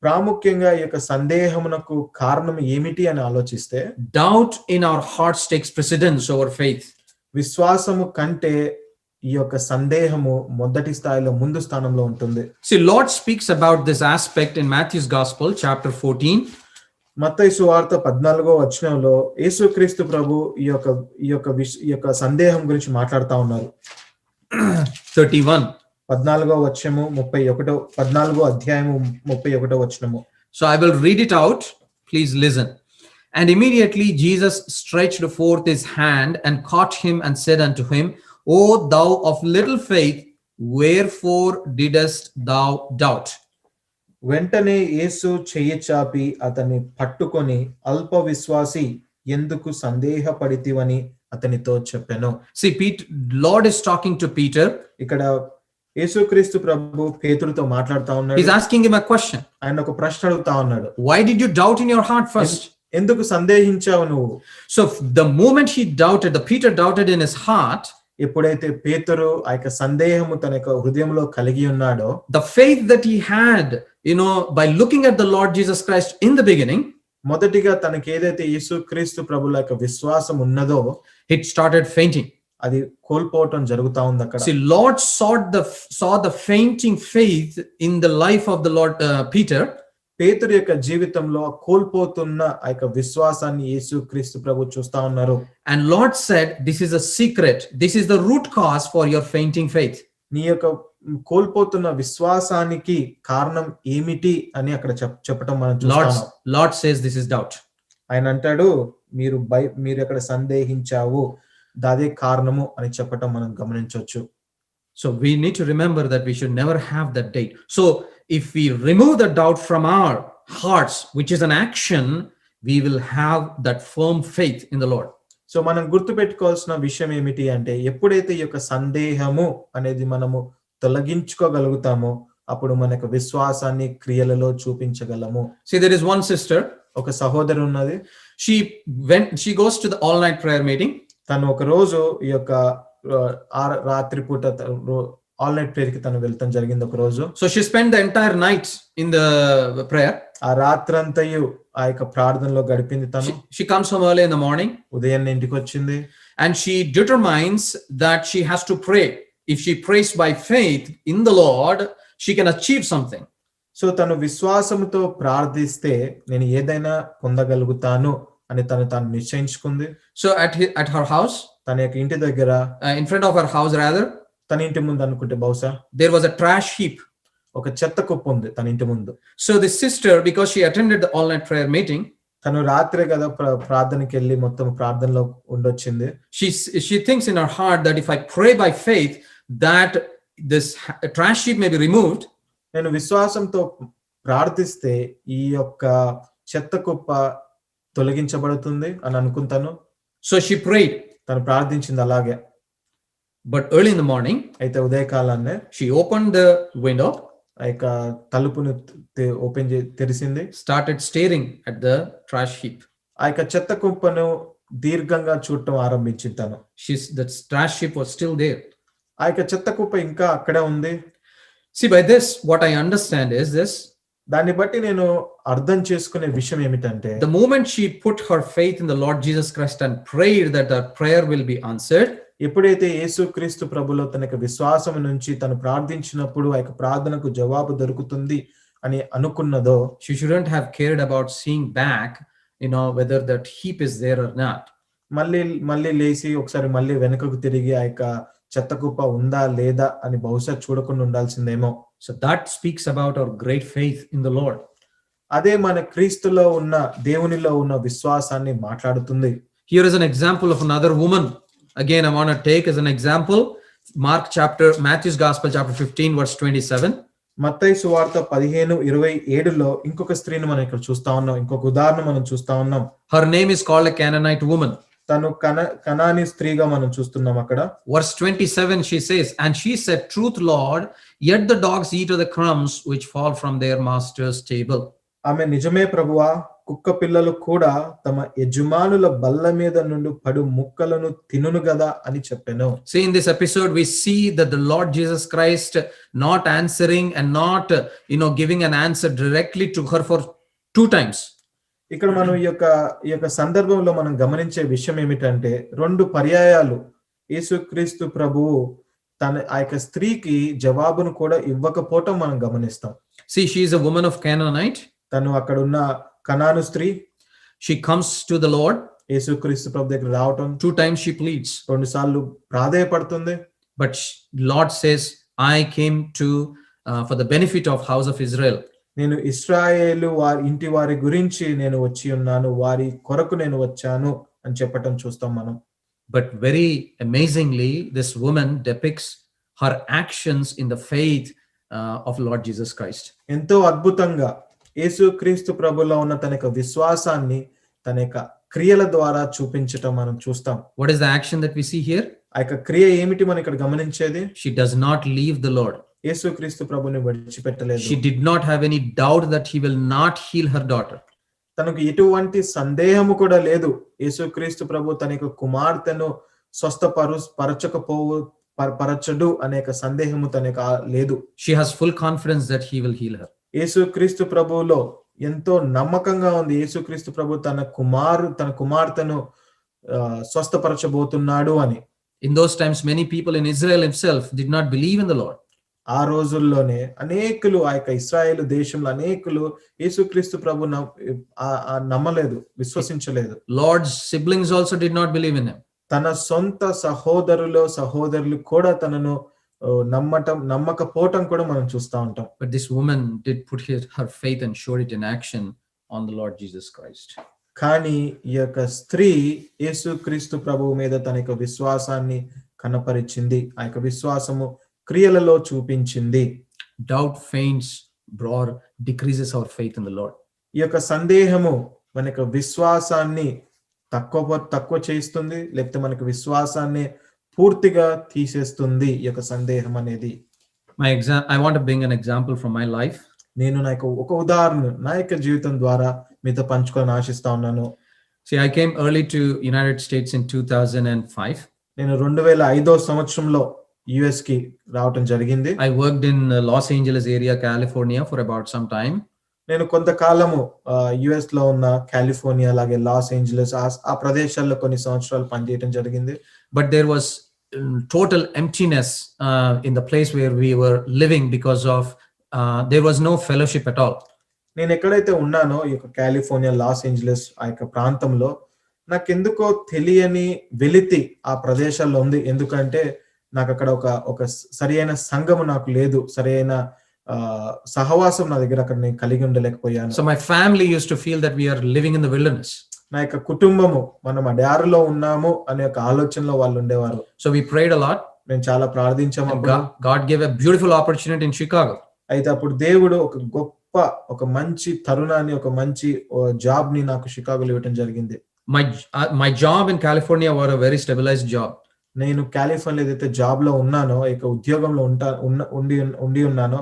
Speaker 2: ప్రాముఖ్యంగా ఈ యొక్క సందేహమునకు కారణం ఏమిటి అని ఆలోచిస్తే,
Speaker 1: doubt in our hearts takes precedence over faith.
Speaker 2: విశ్వాసము కంటే ఈ యొక్క సందేహము మొదటి స్థాయిలో ముందు స్థానంలో ఉంటుంది.
Speaker 1: See, Lord speaks about this aspect in Matthew's Gospel, chapter 14.
Speaker 2: మత్తయి సువార్త 14వ వచనంలో యేసుక్రీస్తు ప్రభు ఈ యొక్క సందేహం గురించి మాట్లాడుతా ఉన్నారు.
Speaker 1: 31.
Speaker 2: 14వ వచనము 14వ అధ్యాయము 31వ వచనము.
Speaker 1: So I will read it out. Please listen. And immediately Jesus stretched forth his hand and caught him and said unto him, O thou of little faith, wherefore didst thou doubt?
Speaker 2: వెంటనే యేసు చెయ్యి చాపి అతన్ని పట్టుకొని అల్ప విశ్వాసి ఎందుకు సందేహపడితివని అతనితో చెప్పెను.
Speaker 1: See, Lord is talking to Peter.
Speaker 2: ఇక్కడ యేసుక్రీస్తు ప్రభు పేతురుతో మాట్లాడుతా
Speaker 1: He's
Speaker 2: ఉన్నాడు.
Speaker 1: asking him a question.
Speaker 2: ఆయన ఒక ప్రశ్న అడుగుతా ఉన్నాడు.
Speaker 1: Why did you doubt in your heart first?
Speaker 2: ఎందుకు సందేహించావు నువ్వు?
Speaker 1: So the moment he doubted, the Peter doubted in his heart,
Speaker 2: ఎప్పుడైతే పేతురు ఆ యొక్క సందేహము తన యొక్క హృదయంలో కలిగి ఉన్నాడో,
Speaker 1: the faith that he had, by looking at the Lord Jesus Christ in the beginning,
Speaker 2: మొదటిగా తనకి ఏదైతే యేసుక్రీస్తు ప్రభుల యొక్క విశ్వాసం ఉన్నదో,
Speaker 1: it started fainting.
Speaker 2: అది కోల్పోవటం జరుగుతా ఉంది అక్కడ.
Speaker 1: See, Lord saw the fainting faith in the life of the Lord Peter.
Speaker 2: పేతురు యొక్క జీవితంలో కోల్పోతున్న ఆ యొక్క విశ్వాసాన్ని యేసుక్రీస్తు ప్రభు చూస్తా ఉన్నారు.
Speaker 1: And Lord said, this is a secret. This is the root cause for your fainting faith.
Speaker 2: నీ యొక్క కోల్పోతున్న విశ్వాసానికి కారణం ఏమిటి అని అక్కడ చెప్పటం మనం చూస్తాము.
Speaker 1: Lord says this is doubt.
Speaker 2: ఆయన అంటాడు, మీరు అక్కడ సందేహించావు, అదే కారణము అని చెప్పటం మనం గమనించవచ్చు.
Speaker 1: So we need to remember that we should never have that doubt. So if we remove the doubt from our hearts, which is an action, we will have that firm faith in the Lord.
Speaker 2: So మనం గుర్తుపెట్టుకోవాల్సిన విషయం ఏమిటి అంటే, ఎప్పుడైతే ఈ యొక్క సందేహము అనేది మనము తొలగించుకోగలుగుతామో అప్పుడు మనకు విశ్వాసాన్ని క్రియలలో చూపించగలము.
Speaker 1: See, there is one sister.
Speaker 2: ఒక సహోదరు ఉన్నది.
Speaker 1: She goes to the all night prayer meeting.
Speaker 2: తను ఒక రోజు ఈ యొక్క రాత్రిపూట ఆల్ నైట్ ప్రేయర్ కి తను వెళ్తాం జరిగింది ఒక రోజు.
Speaker 1: So she spent the entire night in the prayer.
Speaker 2: ఆ రాత్రంతయు ఆ యొక్క ప్రార్థనలో గడిపింది తను.
Speaker 1: She comes home early in the morning.
Speaker 2: ఉదయాన్నే ఇంటికి వచ్చింది.
Speaker 1: And she determines that she has to pray. If she prays by faith in the Lord, she can achieve something.
Speaker 2: So తను విశ్వాసంతో ప్రార్థిస్తే నేను ఏదైనా పొందగలుగుతాను అని తను నిశ్చయించుకుంది.
Speaker 1: So at her house,
Speaker 2: తన యొక్క ఇంటి దగ్గర,
Speaker 1: in front of her house rather,
Speaker 2: తన ఇంటి ముందు అనుకుంటే బహుశా,
Speaker 1: there was a trash heap.
Speaker 2: ఒక చెత్త కుప్ప ఉంది తన ఇంటి ముందు.
Speaker 1: So the sister, because she attended the all night prayer meeting,
Speaker 2: తను రాత్రే కదా ప్రార్థనకి వెళ్ళి మొత్తం ప్రార్థనలో ఉండొచ్చింది.
Speaker 1: She thinks in her heart that if I pray by faith that this trash heap may be removed,
Speaker 2: నేను విశ్వాసంతో ప్రార్థిస్తే ఈ యొక్క చెత్త కుప్ప తొలగించబడుతుంది అని అనుకుంటాను.
Speaker 1: So she prayed.
Speaker 2: తను ప్రార్థించింది అలాగే.
Speaker 1: But early in the morning,
Speaker 2: అయితే ఉదయకాలాన్నే
Speaker 1: she opened the window,
Speaker 2: ఆ యొక్క తలుపును తెరిచింది.
Speaker 1: started staring at the trash heap.
Speaker 2: ఆ యొక్క చెత్త కుప్పను దీర్ఘంగా చూడటం ఆరంభించింది తను.
Speaker 1: The trash heap was still there.
Speaker 2: ఆ యొక్క చెత్త కుప్ప ఇంకా అక్కడే ఉంది.
Speaker 1: See, by this what I understand is this.
Speaker 2: దాన్ని బట్టి నేను అర్థం చేసుకునే విషయం ఏమిటంటే,
Speaker 1: the moment she put her faith in the Lord Jesus Christ and prayed that her prayer will be answered,
Speaker 2: ఎప్పుడైతే యేసుక్రీస్తు ప్రభులో తన యొక్క విశ్వాసం నుంచి తను ప్రార్థించినప్పుడు ఆ యొక్క ప్రార్థనకు జవాబు దొరుకుతుంది అని అనుకున్నదో,
Speaker 1: she shouldn't have cared about seeing back, whether that heap is there or not.
Speaker 2: మళ్ళీ లేచి ఒకసారి మళ్ళీ వెనుకకు తిరిగి ఆ యొక్క చెత్త కుప్ప ఉందా లేదా అని బహుశా చూడకుండా ఉండాల్సిందేమో.
Speaker 1: So that speaks about our great faith in the Lord.
Speaker 2: అదే మన క్రీస్తులో ఉన్న దేవునిలో ఉన్న విశ్వాసాన్ని మాట్లాడుతుంది.
Speaker 1: Here is an example of another woman. Again, I want to take as an example Matthew's Gospel chapter 15 verse 27.
Speaker 2: మత్తయి సువార్త 15:27లో ఇంకొక స్త్రీని మనం ఇక్కడ చూస్తా ఉన్నాం. ఇంకొక ఉదాహరణ మనం చూస్తా ఉన్నాం.
Speaker 1: Her name is called a Canaanite woman.
Speaker 2: తను కనానీ స్త్రీగా మనం చూస్తున్నాం అక్కడ.
Speaker 1: Verse 27 she says, and she said, truth Lord, yet the dogs eat of the crumbs which fall from their master's table.
Speaker 2: ఆమె నిజమే ప్రభువా, కుక్క పిల్లలు కూడా తమ యజమానుల బల్ల మీద నుండి పడు ముక్కలను తినును గదా అని చెప్పాను.
Speaker 1: See, in this episode we see that the Lord Jesus Christ not answering and not giving an answer directly to her for 2 times.
Speaker 2: ఇక్కడ మనం ఈ యొక్క సందర్భంలో మనం గమనించే విషయం ఏమిటంటే, 2 పర్యాయాలు యేసుక్రీస్తు ప్రభువు తన ఆ యొక్క స్త్రీకి జవాబును కూడా ఇవ్వకపోవటం మనం గమనిస్తాం.
Speaker 1: See, she is a woman of Canaanite.
Speaker 2: తను అక్కడ ఉన్న కనాను స్త్రీ.
Speaker 1: She comes to the Lord.
Speaker 2: యేసుక్రీస్తు ప్రభు దగ్గర రావటం.
Speaker 1: 2 times she pleads.
Speaker 2: 2 సార్లు ప్రాధేయపడుతుంది.
Speaker 1: But Lord says, I came to for the benefit of house of Israel.
Speaker 2: నేను ఇశ్రాయేలు వారి ఇంటి వారి గురించి నేను వచ్చి ఉన్నాను, వారి కొరకు నేను వచ్చాను అని చెప్పటం చూస్తాం మనం.
Speaker 1: But very amazingly, this woman depicts her actions in the faith of Lord Jesus Christ.
Speaker 2: ఎంతో అద్భుతంగా యేసుక్రీస్తు ప్రభులో ఉన్న తన యొక్క విశ్వాసాన్ని తన యొక్క క్రియల ద్వారా చూపించటం మనం చూస్తాం.
Speaker 1: What is the action that we see here?
Speaker 2: ఆ యొక్క క్రియ ఏమిటి మనం ఇక్కడ గమనించేది?
Speaker 1: She does not leave the Lord.
Speaker 2: యేసుక్రీస్తు ప్రభుని విడిచిపెట్టలేదు.
Speaker 1: She did not have any doubt that he will not heal her daughter.
Speaker 2: తనకు ఎటువంటి సందేహము కూడా లేదు యేసుక్రీస్తు ప్రభు తన యొక్క కుమార్తెను పరచడు అనేక సందేహము తనకు లేదు.
Speaker 1: She has full confidence that he will heal her.
Speaker 2: యేసుక్రీస్తు ప్రభువులో ఎంతో నమ్మకంగా ఉంది. యేసుక్రీస్తు ప్రభు తన కుమార్తెను స్వస్థపరచబోతున్నాడు అని.
Speaker 1: In those times many people in Israel himself did not believe in the Lord.
Speaker 2: ఆ రోజుల్లోనే అనేకులు ఆ యొక్క ఇశ్రాయేలు దేశంలో అనేకులు యేసుక్రీస్తు ప్రభు నమ్మలేదు, విశ్వసించలేదు.
Speaker 1: Lord's siblings also did not believe in him.
Speaker 2: తన సొంత సహోదరులు కూడా తనను నమ్మకపోవటం కూడా మనం చూస్తా ఉంటాం.
Speaker 1: But this woman did put her faith and showed it in action on the Lord Jesus Christ.
Speaker 2: కానీ ఈ యొక్క స్త్రీ యేసుక్రీస్తు ప్రభువు మీద తన యొక్క విశ్వాసాన్ని కనపరిచింది. ఆ యొక్క విశ్వాసము క్రియలలో చూపించింది.
Speaker 1: Doubt faints or decreases our faith in the Lord.
Speaker 2: ఈ యొక్క సందేహము మన యొక్క విశ్వాసాన్ని తక్కువ చేస్తుంది, లేకపోతే మనకు విశ్వాసాన్ని పూర్తిగా తీసేస్తుంది. ఈ యొక్క సందేహం అనేది.
Speaker 1: I want to bring an example from my life.
Speaker 2: నేను ఒక ఉదాహరణ నా యొక్క జీవితం ద్వారా మీతో పంచుకోవాలని ఆశిస్తా ఉన్నాను.
Speaker 1: See, I came early to United States in 2005.
Speaker 2: నేను 2005వ సంవత్సరంలో యుఎస్ కి రావటం జరిగింది.
Speaker 1: I worked in Los Angeles area, California for about some time.
Speaker 2: నేను కొంతకాలము యుఎస్ లో ఉన్న కాలిఫోర్నియా అలాగే లాస్ ఏంజలస్ ఆ ప్రదేశాల్లో కొన్ని సంవత్సరాలు పనిచేయడం జరిగింది.
Speaker 1: But there was total emptiness in the place where we were living because of there was no fellowship at all.
Speaker 2: నేను ఎక్కడైతే ఉన్నానో ఈ యొక్క కాలిఫోర్నియా లాస్ ఏంజలస్ ఆ యొక్క ప్రాంతంలో నాకెందుకో తెలియని వెలితి ఆ ప్రదేశాల్లో ఉంది. ఎందుకంటే నాకు అక్కడ ఒక సరైన సంఘము నాకు లేదు, సరైన సహవాసం నా దగ్గర అక్కడ నేను కలిగి ఉండలేకపోయాను.
Speaker 1: So my family used to feel that we are living in the wilderness.
Speaker 2: నా యొక్క కుటుంబము మనం అడయారులో ఉన్నాము అనే ఒక ఆలోచనలో వాళ్ళు ఉండేవారు.
Speaker 1: So we prayed a lot.
Speaker 2: మేము చాలా ప్రార్థించాము.
Speaker 1: God gave a beautiful opportunity in Chicago.
Speaker 2: అయితే అప్పుడు దేవుడు ఒక మంచి తరుణాన్ని, ఒక మంచి జాబ్ ని నాకు షికాగోలో ఇవ్వడం జరిగింది.
Speaker 1: My job in California was a very stabilized job.
Speaker 2: నేను కాలిఫోర్నియా ఏదైతే జాబ్ లో ఉన్నానో, ఈ ఉద్యోగంలో ఉండి ఉన్నానో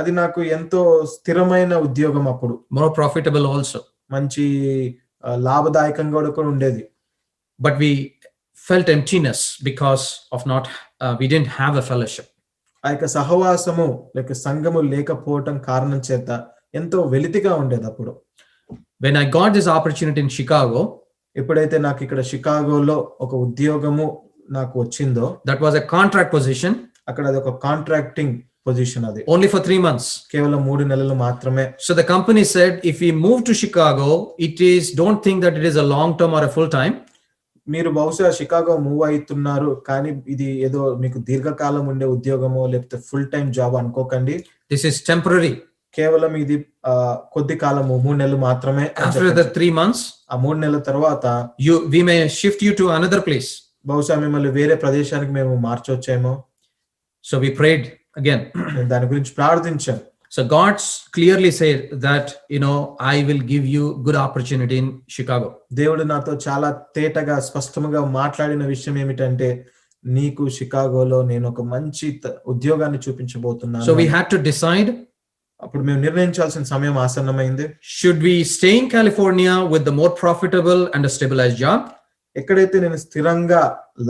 Speaker 2: అది నాకు ఎంతో స్థిరమైన ఉద్యోగం. అప్పుడు
Speaker 1: more profitable also,
Speaker 2: మంచి లాభదాయకంగా కూడా ఉండేది.
Speaker 1: But we felt emptiness because of we didn't have a fellowship.
Speaker 2: ఆ యొక్క సహవాసము లేక సంఘము లేకపోవటం కారణం చేత ఎంతో వెలితిగా ఉండేది. అప్పుడు
Speaker 1: when I got this opportunity in Chicago,
Speaker 2: ఎప్పుడైతే నాకు ఇక్కడ షికాగోలో ఒక ఉద్యోగము నాకు వచ్చిందో,
Speaker 1: that was a contract position.
Speaker 2: అక్కడ అది ఒక కాంట్రాక్టింగ్ పొజిషన్, అది
Speaker 1: only for 3 months,
Speaker 2: కేవలం 3 నెలలు మాత్రమే.
Speaker 1: So the company said if we move to Chicago, don't think that it is a long term or a full time.
Speaker 2: మీరు బహుశా Chicago move అవుతున్నారు కానీ ఇది ఏదో మీకు దీర్ఘకాలం ఉండే ఉద్యోగమో లేకపోతే ఫుల్ టైం జాబ్ అనుకోకండి.
Speaker 1: This is temporary.
Speaker 2: కేవలం ఇది కొద్ది కాలము, 3 నెలలు మాత్రమే.
Speaker 1: After the 3 months,
Speaker 2: ఆ 3 నెలల తర్వాత
Speaker 1: we may shift you to another place.
Speaker 2: బహుశా మిమ్మల్ని వేరే ప్రదేశానికి మేము మార్చొచ్చేమో.
Speaker 1: So we prayed again.
Speaker 2: దాని గురించి ప్రార్థించాం.
Speaker 1: So God clearly said that, I will give you good opportunity in Chicago.
Speaker 2: దేవుడు నాతో చాలా తేటగా స్పష్టంగా మాట్లాడిన విషయం ఏమిటంటే, నీకు షికాగోలో నేను ఒక మంచి ఉద్యోగాన్ని చూపించబోతున్నాను.
Speaker 1: So we had to decide.
Speaker 2: అప్పుడు మేము నిర్ణయించాల్సిన సమయం ఆసన్నమైంది.
Speaker 1: Should we stay in California with the more profitable and a stabilized job?
Speaker 2: ఎక్కడైతే నేను స్థిరంగా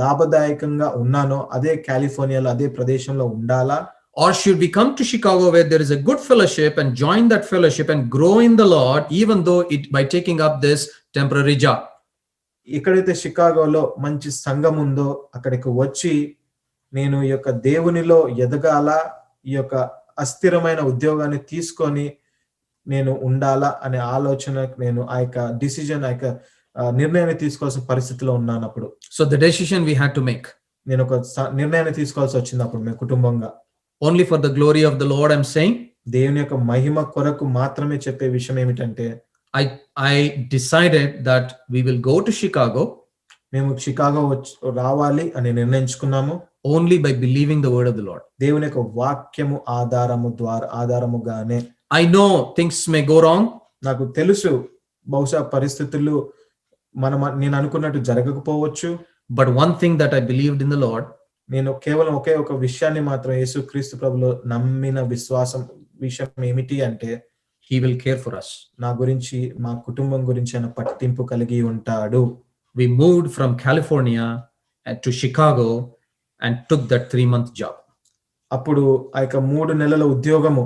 Speaker 2: లాభదాయకంగా ఉన్నానో అదే కాలిఫోర్నియాలో అదే ప్రదేశంలో ఉండాలా?
Speaker 1: Or should we come to Chicago where there is a good fellowship and join that fellowship and grow in the Lord, even though by taking up this temporary job?
Speaker 2: ఎక్కడైతే షికాగోలో మంచి సంఘం ఉందో అక్కడికి వచ్చి నేను ఈ యొక్క దేవునిలో ఎదగాల, ఈ యొక్క అస్థిరమైన ఉద్యోగాన్ని తీసుకొని నేను ఉండాలా అనే ఆలోచన, నేను ఆ యొక్క నిర్ణయాన్ని తీసుకోవాల్సిన పరిస్థితిలో ఉన్నాను అప్పుడు.
Speaker 1: So the decision we had to make.
Speaker 2: నేను ఒక నిర్ణయాన్ని తీసుకోవాల్సి వచ్చింది అప్పుడు మేము కుటుంబంగా.
Speaker 1: Only for the glory of the Lord I'm saying.
Speaker 2: దేవుని యొక్క మహిమ కొరకు మాత్రమే చెప్పే విషయం ఏమిటంటే,
Speaker 1: I decided that we will go to Chicago.
Speaker 2: మేము షికాగో రావాలి అని నిర్ణయించుకున్నాము.
Speaker 1: only by believing the word of the Lord.
Speaker 2: దేవుని యొక్క వాక్యము ఆధారముగానే.
Speaker 1: I know things may go wrong.
Speaker 2: నాకు తెలుసు బహుశా పరిస్థితులు నేను అనుకున్నట్టు జరగకపోవచ్చు.
Speaker 1: But one thing that I believed in the Lord,
Speaker 2: నేను కేవలం ఒకే ఒక విషయాన్ని మాత్రం యేసుక్రీస్తు ప్రభులో నమ్మిన విషయం ఏమిటి అంటే,
Speaker 1: He will care for us.
Speaker 2: నా గురించి, మా కుటుంబం గురించి ఆయన పట్టింపు కలిగి ఉంటాడు.
Speaker 1: We moved from California to Chicago and took that 3-month job.
Speaker 2: అప్పుడు ఆ యొక్క 3 నెలల ఉద్యోగము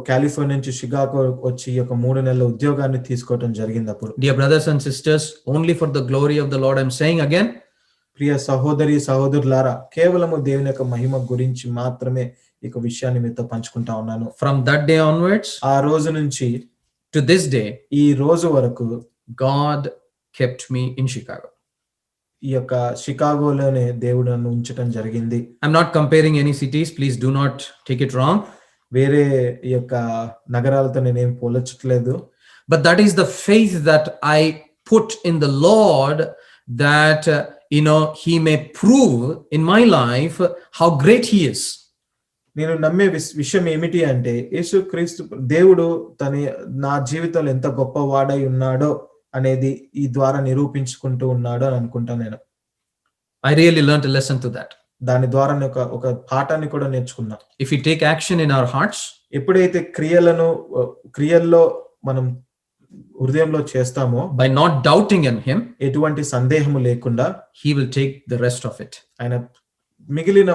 Speaker 2: కాలిఫోర్నియా నుంచి షికాగో వచ్చి ఈ యొక్క 3 నెలల ఉద్యోగాన్ని తీసుకోవడం జరిగింది. అప్పుడు
Speaker 1: Dear brothers and sisters, only for the glory of the Lord I'm saying again,
Speaker 2: ప్రియ సహోదరులారా, కేవలము దేవుని యొక్క మహిమ గురించి మాత్రమే ఈ విషయాన్ని మీతో పంచుకుంటా ఉన్నాను.
Speaker 1: from that day onwards,
Speaker 2: ఆ రోజు నుంచి
Speaker 1: to this day,
Speaker 2: ఈ రోజు వరకు
Speaker 1: God kept me in Chicago.
Speaker 2: ఈ యొక్క షికాగోలోనే దేవుడు నన్ను ఉంచడం జరిగింది.
Speaker 1: I'm not comparing any cities, please do not take it wrong.
Speaker 2: వేరే ఈ యొక్క నగరాలతో నేనేం పోల్చట్లేదు.
Speaker 1: But that is the faith that I put in the Lord, that he may prove in my life how great he is.
Speaker 2: నేను నమ్మే విషయం ఏమిటి అంటే, యేసుక్రీస్తు దేవుడు నా జీవితంలో ఎంత గొప్పవాడై ఉన్నాడో అనేది ఈ ద్వారా నిరూపించుకుంటూ ఉన్నాడు అని అనుకుంటాను నేను.
Speaker 1: I really learned a lesson to that.
Speaker 2: దాని ద్వారా ఒక పాఠాన్ని కూడా నేర్చుకున్నా.
Speaker 1: If we take action in our hearts,
Speaker 2: ఎప్పుడైతే క్రియల్లో మనం హృదయంలో చేస్తామో,
Speaker 1: by not doubting in him,
Speaker 2: ఎటువంటి సందేహము లేకుండా,
Speaker 1: he will take the rest of it.
Speaker 2: ఆయన మిగిలిన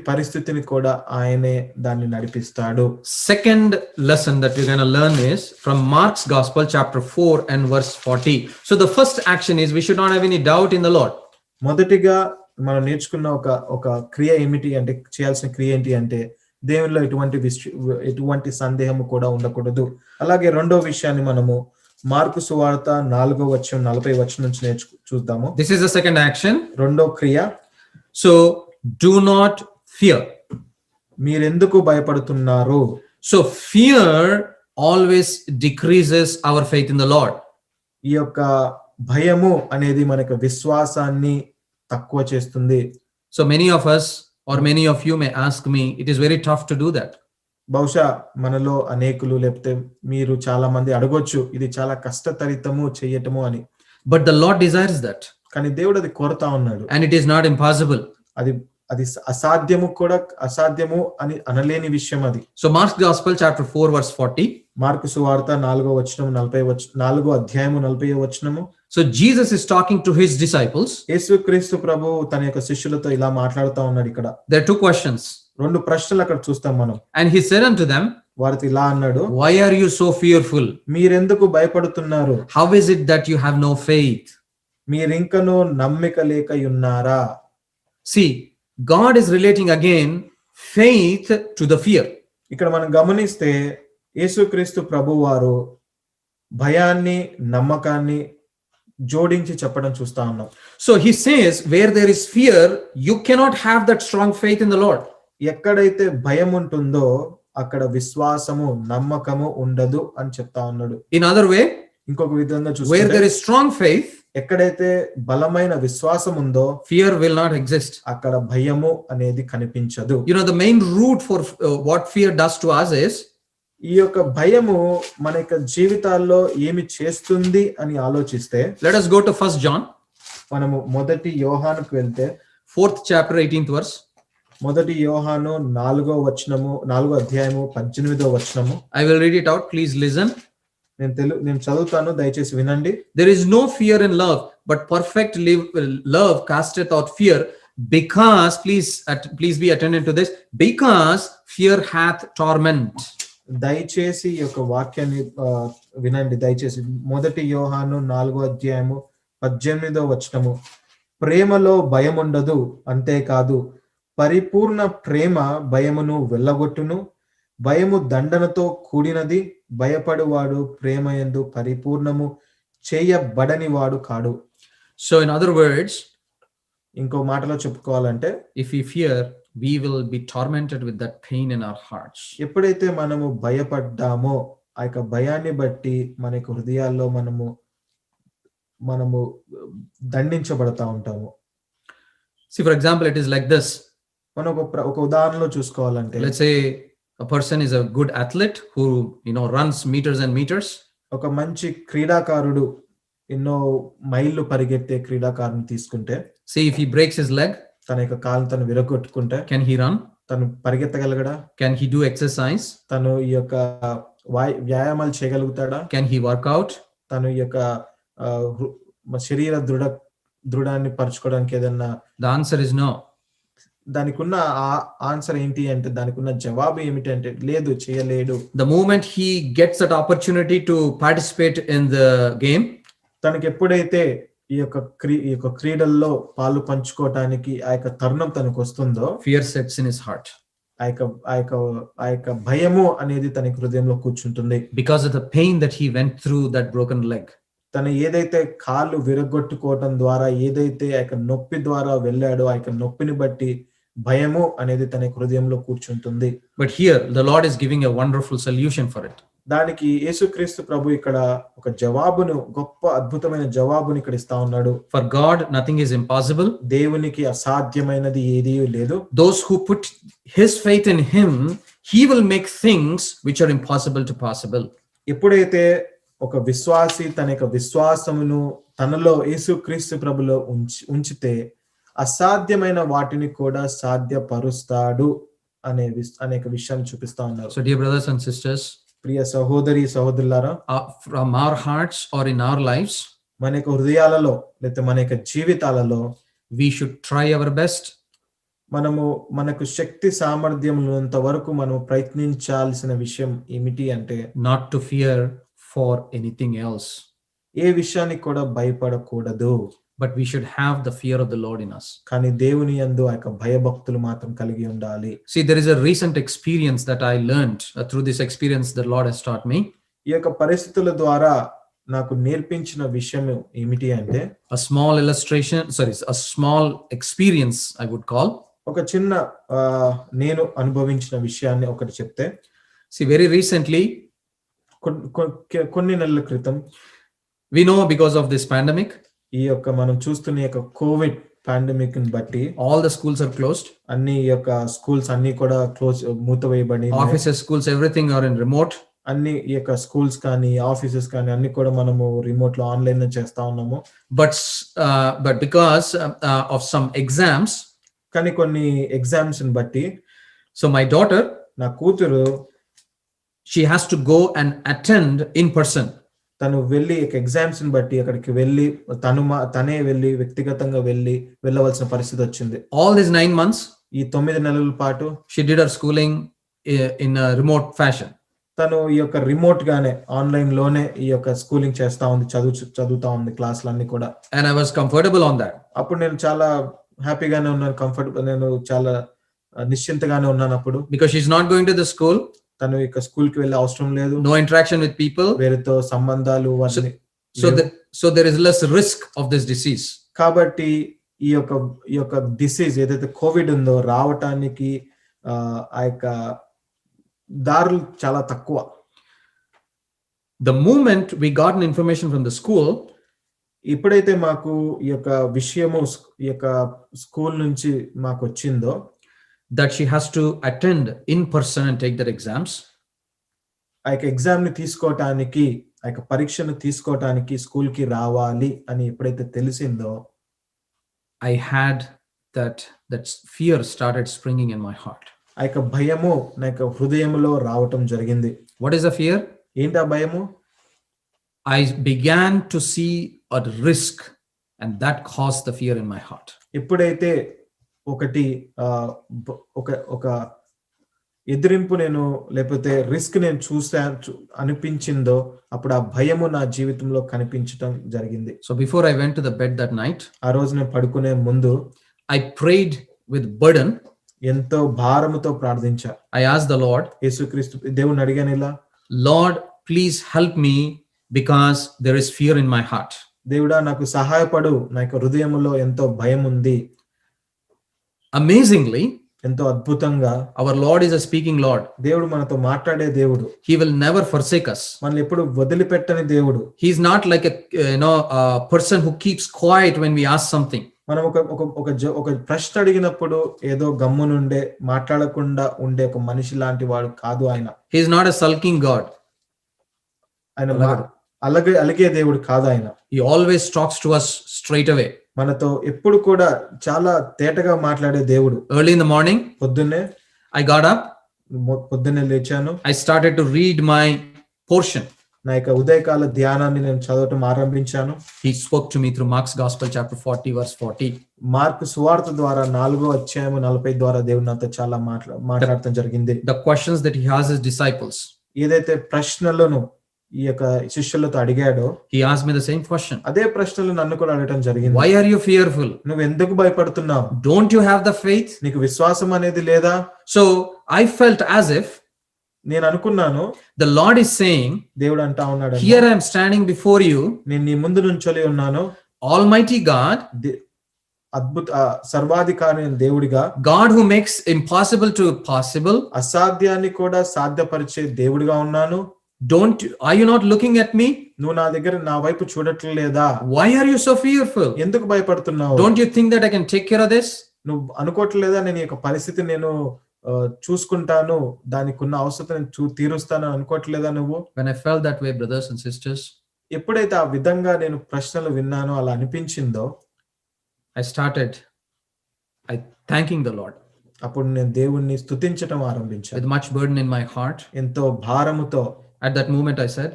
Speaker 2: పరిస్థితిని కూడా ఆయనే దాన్ని నడిపిస్తాడు.
Speaker 1: Second lesson that we're going to learn is from Mark's Gospel chapter 4 and verse 40. So the first action is we should not have any doubt in the Lord.
Speaker 2: మొదటిగా మనం నేర్చుకున్న ఒక క్రియ ఏమిటి అంటే, చేయాల్సిన క్రియ ఏంటి అంటే, దేవునిలో ఎటువంటి సందేహము కూడా ఉండకూడదు. అలాగే రెండో విషయాన్ని మనము మార్కు సువార్త 4:40 నుంచి చూద్దాము.
Speaker 1: This is the second action.
Speaker 2: రెండో క్రియ.
Speaker 1: So do not fear.
Speaker 2: మీరెందుకు భయపడుతున్నారు?
Speaker 1: So fear always decreases our faith in the Lord.
Speaker 2: ఈ యొక్క భయము అనేది మనకు విశ్వాసాన్ని తక్కువ చేస్తుంది.
Speaker 1: So many of us or many of you may ask me, it is very tough to do that.
Speaker 2: బహుశా మనలో అనేకులు లేకపోతే మీరు చాలా మంది అడగొచ్చు, ఇది చాలా కష్టతరితము చేయటము అని.
Speaker 1: But the Lord desires that.
Speaker 2: కానీ దేవుడు అది కోరుతా ఉన్నాడు.
Speaker 1: And it is not impossible.
Speaker 2: అది అసాధ్యము అని అనలేని విషయం అది.
Speaker 1: So Mark's Gospel chapter 4 verse 40.
Speaker 2: Mark సువార్త 4:40.
Speaker 1: So Jesus is talking to his disciples.
Speaker 2: యేసుక్రీస్తు ప్రభు తన యొక్క శిష్యులతో ఇలా మాట్లాడుతా ఉన్నాడు. ఇక్కడ
Speaker 1: There are 2 questions.
Speaker 2: 2 ప్రశ్నలు అక్కడ చూస్తాం మనం.
Speaker 1: And he said unto them,
Speaker 2: వారితో ఇలా అన్నాడు,
Speaker 1: why are you so fearful?
Speaker 2: మీరెందుకు భయపడుతున్నారు?
Speaker 1: How is it that you have no faith?
Speaker 2: మీరింకను నమ్మిక లేక ఉన్నారా?
Speaker 1: See, God is relating again faith to the fear.
Speaker 2: ఇక్కడ మనం గమనిస్తే యేసుక్రీస్తు ప్రభు వారు భయాన్ని నమ్మకాన్ని జోడించి చెప్పడం చూస్తా ఉన్నాం.
Speaker 1: So he says, where there is fear, you cannot have that strong faith in the Lord.
Speaker 2: ఎక్కడైతే భయం ఉంటుందో అక్కడ విశ్వాసము నమ్మకము ఉండదు అని చెప్తా ఉన్నాడు.
Speaker 1: In other way,
Speaker 2: ఇంకొక విధంగా చూస్తే,
Speaker 1: where there is strong faith,
Speaker 2: ఎక్కడైతే బలమైన విశ్వాసం ఉందో
Speaker 1: fear will not exist.
Speaker 2: అక్కడ భయము అనేది కనిపించదు.
Speaker 1: The main root for what fear does to us is,
Speaker 2: ఈ యొక్క భయము మన యొక్క జీవితాల్లో ఏమి చేస్తుంది అని ఆలోచిస్తే,
Speaker 1: let us go to 1 John.
Speaker 2: మనము మొదటి యోహానుకు వెళ్తే
Speaker 1: 4th chapter 18th verse.
Speaker 2: మొదటి యోహాను 4వ అధ్యాయము 18వ వచనము.
Speaker 1: I will read it out, please listen.
Speaker 2: నేను చదువుతాను, దయచేసి వినండి.
Speaker 1: There is no fear in love, but perfect love casteth out fear, because please be attentive to this, because fear hath torment.
Speaker 2: దయచేసి ఈ యొక్క వాక్యాన్ని వినండి దయచేసి. మొదటి యోహాను 4వ అధ్యాయము 18వ వచనము. ప్రేమలో భయం ఉండదు, అంతేకాదు పరిపూర్ణ ప్రేమ భయమును వెళ్ళగొట్టును. భయము దండనతో కూడినది, భయపడువాడు ప్రేమ యందు పరిపూర్ణము చేయబడని వాడు కాడు.
Speaker 1: So in other words,
Speaker 2: ఇంకో మాటలో చెప్పుకోవాలంటే,
Speaker 1: if we fear, we will be tormented with that pain in our hearts.
Speaker 2: ఎప్పుడైతే మనము భయపడ్డామో ఆ యొక్క భయాన్ని బట్టి మన యొక్క హృదయాల్లో మనము దండించబడతా ఉంటాము.
Speaker 1: See, for example, it is like this.
Speaker 2: మనం ఒక ఉదాహరణలో చూసుకోవాలంటే,
Speaker 1: Let's say a person is a good athlete who, runs meters and meters.
Speaker 2: ఒక మంచి క్రీడాకారుడు ఎన్నో మైళ్ళు పరిగెత్తే క్రీడాకారుని తీసుకుంటే,
Speaker 1: See, if he breaks his leg,
Speaker 2: తన యొక్క కాలు తను విరగొట్టుకుంటే
Speaker 1: can he run?
Speaker 2: తను పరిగెత్తగలగడా?
Speaker 1: Can he do exercise?
Speaker 2: తను ఈ యొక్క వ్యాయామాలు చేయగలుగుతాడా?
Speaker 1: Can he work out?
Speaker 2: తను ఈ యొక్క శరీర దృఢాన్ని పరచుకోవడానికి ఏదన్నా?
Speaker 1: The answer is no.
Speaker 2: దానికి ఉన్న ఆన్సర్ ఏంటి అంటే, దానికి ఉన్న జవాబు ఏమిటి అంటే, లేదు, చేయలేడు.
Speaker 1: The moment he gets that opportunity to participate in the game,
Speaker 2: తనకి ఎప్పుడైతే ఈ యొక్క క్రీడల్లో పాలు పంచుకోవటానికి ఆ యొక్క తరుణం తనకు వస్తుందో,
Speaker 1: fear sets in his heart.
Speaker 2: ఆ యొక్క భయము అనేది తన హృదయంలో కూర్చుంటుంది.
Speaker 1: Because of the pain that he went through that broken leg.
Speaker 2: తను ఏదైతే కాళ్ళు విరగొట్టుకోవటం ద్వారా, ఏదైతే ఆ యొక్క నొప్పి ద్వారా వెళ్ళాడో, ఆ యొక్క నొప్పిని బట్టి భయము అనేది తన హృదయంలో కూర్చుంటుంది.
Speaker 1: But here the Lord is giving a wonderful solution for it.
Speaker 2: దానికి యేసుక్రీస్తు ప్రభు ఇక్కడ ఒక జవాబును, గొప్ప అద్భుతమైన జవాబుని ఇక్కడ ఇస్తా ఉన్నాడు.
Speaker 1: For God nothing is impossible.
Speaker 2: దేవునికి అసాధ్యమైనది ఏదీ లేదు.
Speaker 1: Those who put his faith in him, he will make things which are impossible to possible.
Speaker 2: ఎప్పుడైతే ఒక విశ్వాసి తన యొక్క విశ్వాసమును తనలో యేసుక్రీస్తు ప్రభులో ఉంచితే అసాధ్యమైన వాటిని కూడా సాధ్యపరుస్తాడు అనే విషయాన్ని చూపిస్తా ఉన్నారు.
Speaker 1: So dear brothers and sisters,
Speaker 2: ప్రియ సహోదరి సహోదరులారా,
Speaker 1: from our hearts or in our lives,
Speaker 2: మన యొక్క హృదయాలలో లేదా మన యొక్క జీవితాలలో
Speaker 1: we should try our best.
Speaker 2: మనకు శక్తి సామర్థ్యములంత వరకు మనం ప్రయత్నించాల్సిన విషయం ఏమిటి అంటే,
Speaker 1: not to fear for anything else.
Speaker 2: ఏ విషయానికి కూడా భయపడకూడదు.
Speaker 1: But we should have the fear of the Lord in us.
Speaker 2: కానీ దేవుని యందు ఆ యొక్క భయభక్తులు మాత్రం కలిగి ఉండాలి.
Speaker 1: See, there is a recent experience that I learned through this experience the Lord has taught me.
Speaker 2: ఈ యొక్క పరిస్థితుల ద్వారా నాకు నేర్పించిన విషయం ఏమిటి అంటే,
Speaker 1: a small experience I would call.
Speaker 2: ఒక చిన్న నేను అనుభవించిన విషయాన్ని ఒకటి చెప్తే,
Speaker 1: see, very recently,
Speaker 2: కొన్ని నెలల క్రితం,
Speaker 1: we know because of this pandemic,
Speaker 2: ఈ యొక్క మనం చూస్తున్న యొక్క కోవిడ్ పాండమిక్ ని బట్టి
Speaker 1: all the schools are closed.
Speaker 2: అన్ని యొక్క స్కూల్స్ అన్ని కూడా మూతవేయబడి,
Speaker 1: offices, schools, everything are in remote.
Speaker 2: అన్ని ఈ యొక్క స్కూల్స్ కానీ ఆఫీసెస్ కానీ అన్ని కూడా మనము రిమోట్ లో ఆన్లైన్ లో చేస్తా ఉన్నాము.
Speaker 1: But because of some exams,
Speaker 2: కానీ కొన్ని ఎగ్జామ్స్ ని బట్టి,
Speaker 1: so my daughter,
Speaker 2: నా కూతురు,
Speaker 1: she has to go and attend in person.
Speaker 2: తను వెళ్ళి ఎగ్జామ్స్ ని బట్టి అక్కడికి వెళ్ళి తనే వెళ్ళి వ్యక్తిగతంగా వెళ్ళవలసిన పరిస్థితి వచ్చింది.
Speaker 1: All these 9 months,
Speaker 2: ఈ 9 నెలల పాటు
Speaker 1: she did her schooling in a remote fashion.
Speaker 2: తను ఈ యొక్క రిమోట్ గానే ఆన్లైన్ లోనే ఈ యొక్క స్కూలింగ్ చేస్తా ఉంది, చదువుతా ఉంది క్లాసులన్నీ కూడా.
Speaker 1: And I was comfortable on that.
Speaker 2: అప్పుడు నేను చాలా హ్యాపీగానే ఉన్నాను, నేను చాలా నిశ్చింతగానే ఉన్నాను అప్పుడు.
Speaker 1: Because she's not going to the school,
Speaker 2: తను ఇక స్కూల్ కి వెళ్ళే అవసరం లేదు,
Speaker 1: no interaction with people,
Speaker 2: వేరేతో సంబంధాలు.
Speaker 1: so there is less risk of this disease.
Speaker 2: కాబట్టి ఈ యొక్క డిసీజ్ ఏదైతే కోవిడ్ ఉందో రావటానికి ఆ యొక్క దారులు చాలా తక్కువ.
Speaker 1: The moment we got an information from the school,
Speaker 2: ఎప్పుడైతే మాకు ఈ యొక్క విషయము ఈ యొక్క స్కూల్ నుంచి మాకు వచ్చిందో,
Speaker 1: that she has to attend in person and take their exams,
Speaker 2: ఆ యొక్క ఎగ్జామ్ ని తీసుకోవటానికి, ఆ యొక్క పరీక్షను తీసుకోవటానికి స్కూల్ కి రావాలి అని ఎప్పుడైతే తెలిసిందో,
Speaker 1: I had that fear started springing in my heart.
Speaker 2: ఆ యొక్క భయము నా యొక్క హృదయంలో రావటం జరిగింది.
Speaker 1: What is the fear?
Speaker 2: ఏంటి ఆ భయము?
Speaker 1: I began to see a risk and that caused the fear in my heart.
Speaker 2: ఎప్పుడైతే ఒక ఎదిరింపు లేకపోతే రిస్క్ నేను అనిపించిందో, అప్పుడు ఆ భయము నా జీవితంలో కనిపించడం జరిగింది.
Speaker 1: So before I went to the bed that night,
Speaker 2: ఆ రోజు నేను పడుకునే ముందు
Speaker 1: I prayed with burden.
Speaker 2: ఎంతో భారముతో ప్రార్థించా.
Speaker 1: I asked the Lord,
Speaker 2: యేసుక్రీస్తు దేవుని అడిగాను ఇలా,
Speaker 1: Lord, please help me because there is fear in my heart.
Speaker 2: దేవుడా నాకు సహాయపడు, నా యొక్క హృదయములో ఎంతో భయం ఉంది.
Speaker 1: Amazingly,
Speaker 2: ఎంతో అద్భుతంగా
Speaker 1: our Lord is a speaking Lord.
Speaker 2: దేవుడు మనతో మాట్లాడే దేవుడు.
Speaker 1: He will never forsake us.
Speaker 2: మనల్ని ఎప్పుడు వదిలిపెట్టని దేవుడు.
Speaker 1: He is not like a person who keeps quiet when we ask something.
Speaker 2: మనం ఒక ప్రశ్న అడిగినప్పుడు ఏదో గమ్మునుండే మాట్లాడకుండా ఉండే ఒక మనిషి లాంటి వాడు కాదు ఆయన.
Speaker 1: He is not a sulking God.
Speaker 2: ఆయన
Speaker 1: అలగడు.
Speaker 2: అలిగే దేవుడు కాదు ఆయన.
Speaker 1: He always talks to us straight away.
Speaker 2: మనతో ఎప్పుడు కూడా చాలా తేటగా మాట్లాడే దేవుడు.
Speaker 1: Early in the morning,
Speaker 2: పొద్దున్నే
Speaker 1: I got up.
Speaker 2: పొద్దున్నే లేచాను.
Speaker 1: I started to read my portion.
Speaker 2: నా యొక్క ఉదయకాల ధ్యానాన్ని నేను చదవటం ఆరంభించాను.
Speaker 1: He spoke to me through Mark's Gospel, chapter 40, verse 40.
Speaker 2: Mark సువార్త ద్వారా 4వ అధ్యాయం 40 ద్వారా దేవుడు నాతో చాలా మాట్లాడటం జరిగింది.
Speaker 1: The questions that he asked his disciples,
Speaker 2: ఏదైతే ప్రశ్నలను ఈ యొక్క శిష్యులతో అడిగాడో,
Speaker 1: he asked me the same question.
Speaker 2: అదే ప్రశ్నలు నన్ను కూడా అడగటం జరిగింది.
Speaker 1: Why are you fearful?
Speaker 2: నువ్వు ఎందుకు భయపడుతున్నావు?
Speaker 1: Don't you have the faith?
Speaker 2: నీకు విశ్వాసం అనేది లేదా?
Speaker 1: So I felt as if
Speaker 2: నేను అనుకున్నాను,
Speaker 1: the Lord is saying,
Speaker 2: దేవుడు అంటా ఉన్నాడు,
Speaker 1: here I am standing before you,
Speaker 2: నేను నీ ముందు నుంచొని ఉన్నాను,
Speaker 1: Almighty God,
Speaker 2: అద్భుత సర్వాధికారి దేవుడిగా,
Speaker 1: God who makes impossible to possible,
Speaker 2: అసాధ్యాన్ని కూడా సాధ్యపరిచే దేవుడిగా ఉన్నాను.
Speaker 1: Are you not looking at me?
Speaker 2: నువ్వు నా వైపు చూడట్లేదా?
Speaker 1: Why are you so fearful?
Speaker 2: ఎందుకు భయపడుతున్నావు?
Speaker 1: Don't you think that I can take care of this?
Speaker 2: నువ్వు అనుకోవట్లేదా నేను ఈ యొక్క పరిస్థితి నేను చూసుకుంటాను, దానికి ఉన్న అవసరం తీరుస్తాను అనుకోవట్లేదా నువ్వు?
Speaker 1: When I felt that way, brothers and sisters,
Speaker 2: ఎప్పుడైతే ఆ విధంగా నేను ప్రశ్నలు విన్నానో, అలా అనిపించిందో,
Speaker 1: I started thanking the Lord.
Speaker 2: అప్పుడు నేను దేవుణ్ణి స్తుతించటం ఆరంభించాను.
Speaker 1: With much burden in my heart,
Speaker 2: ఎంతో భారముతో.
Speaker 1: at that moment I said,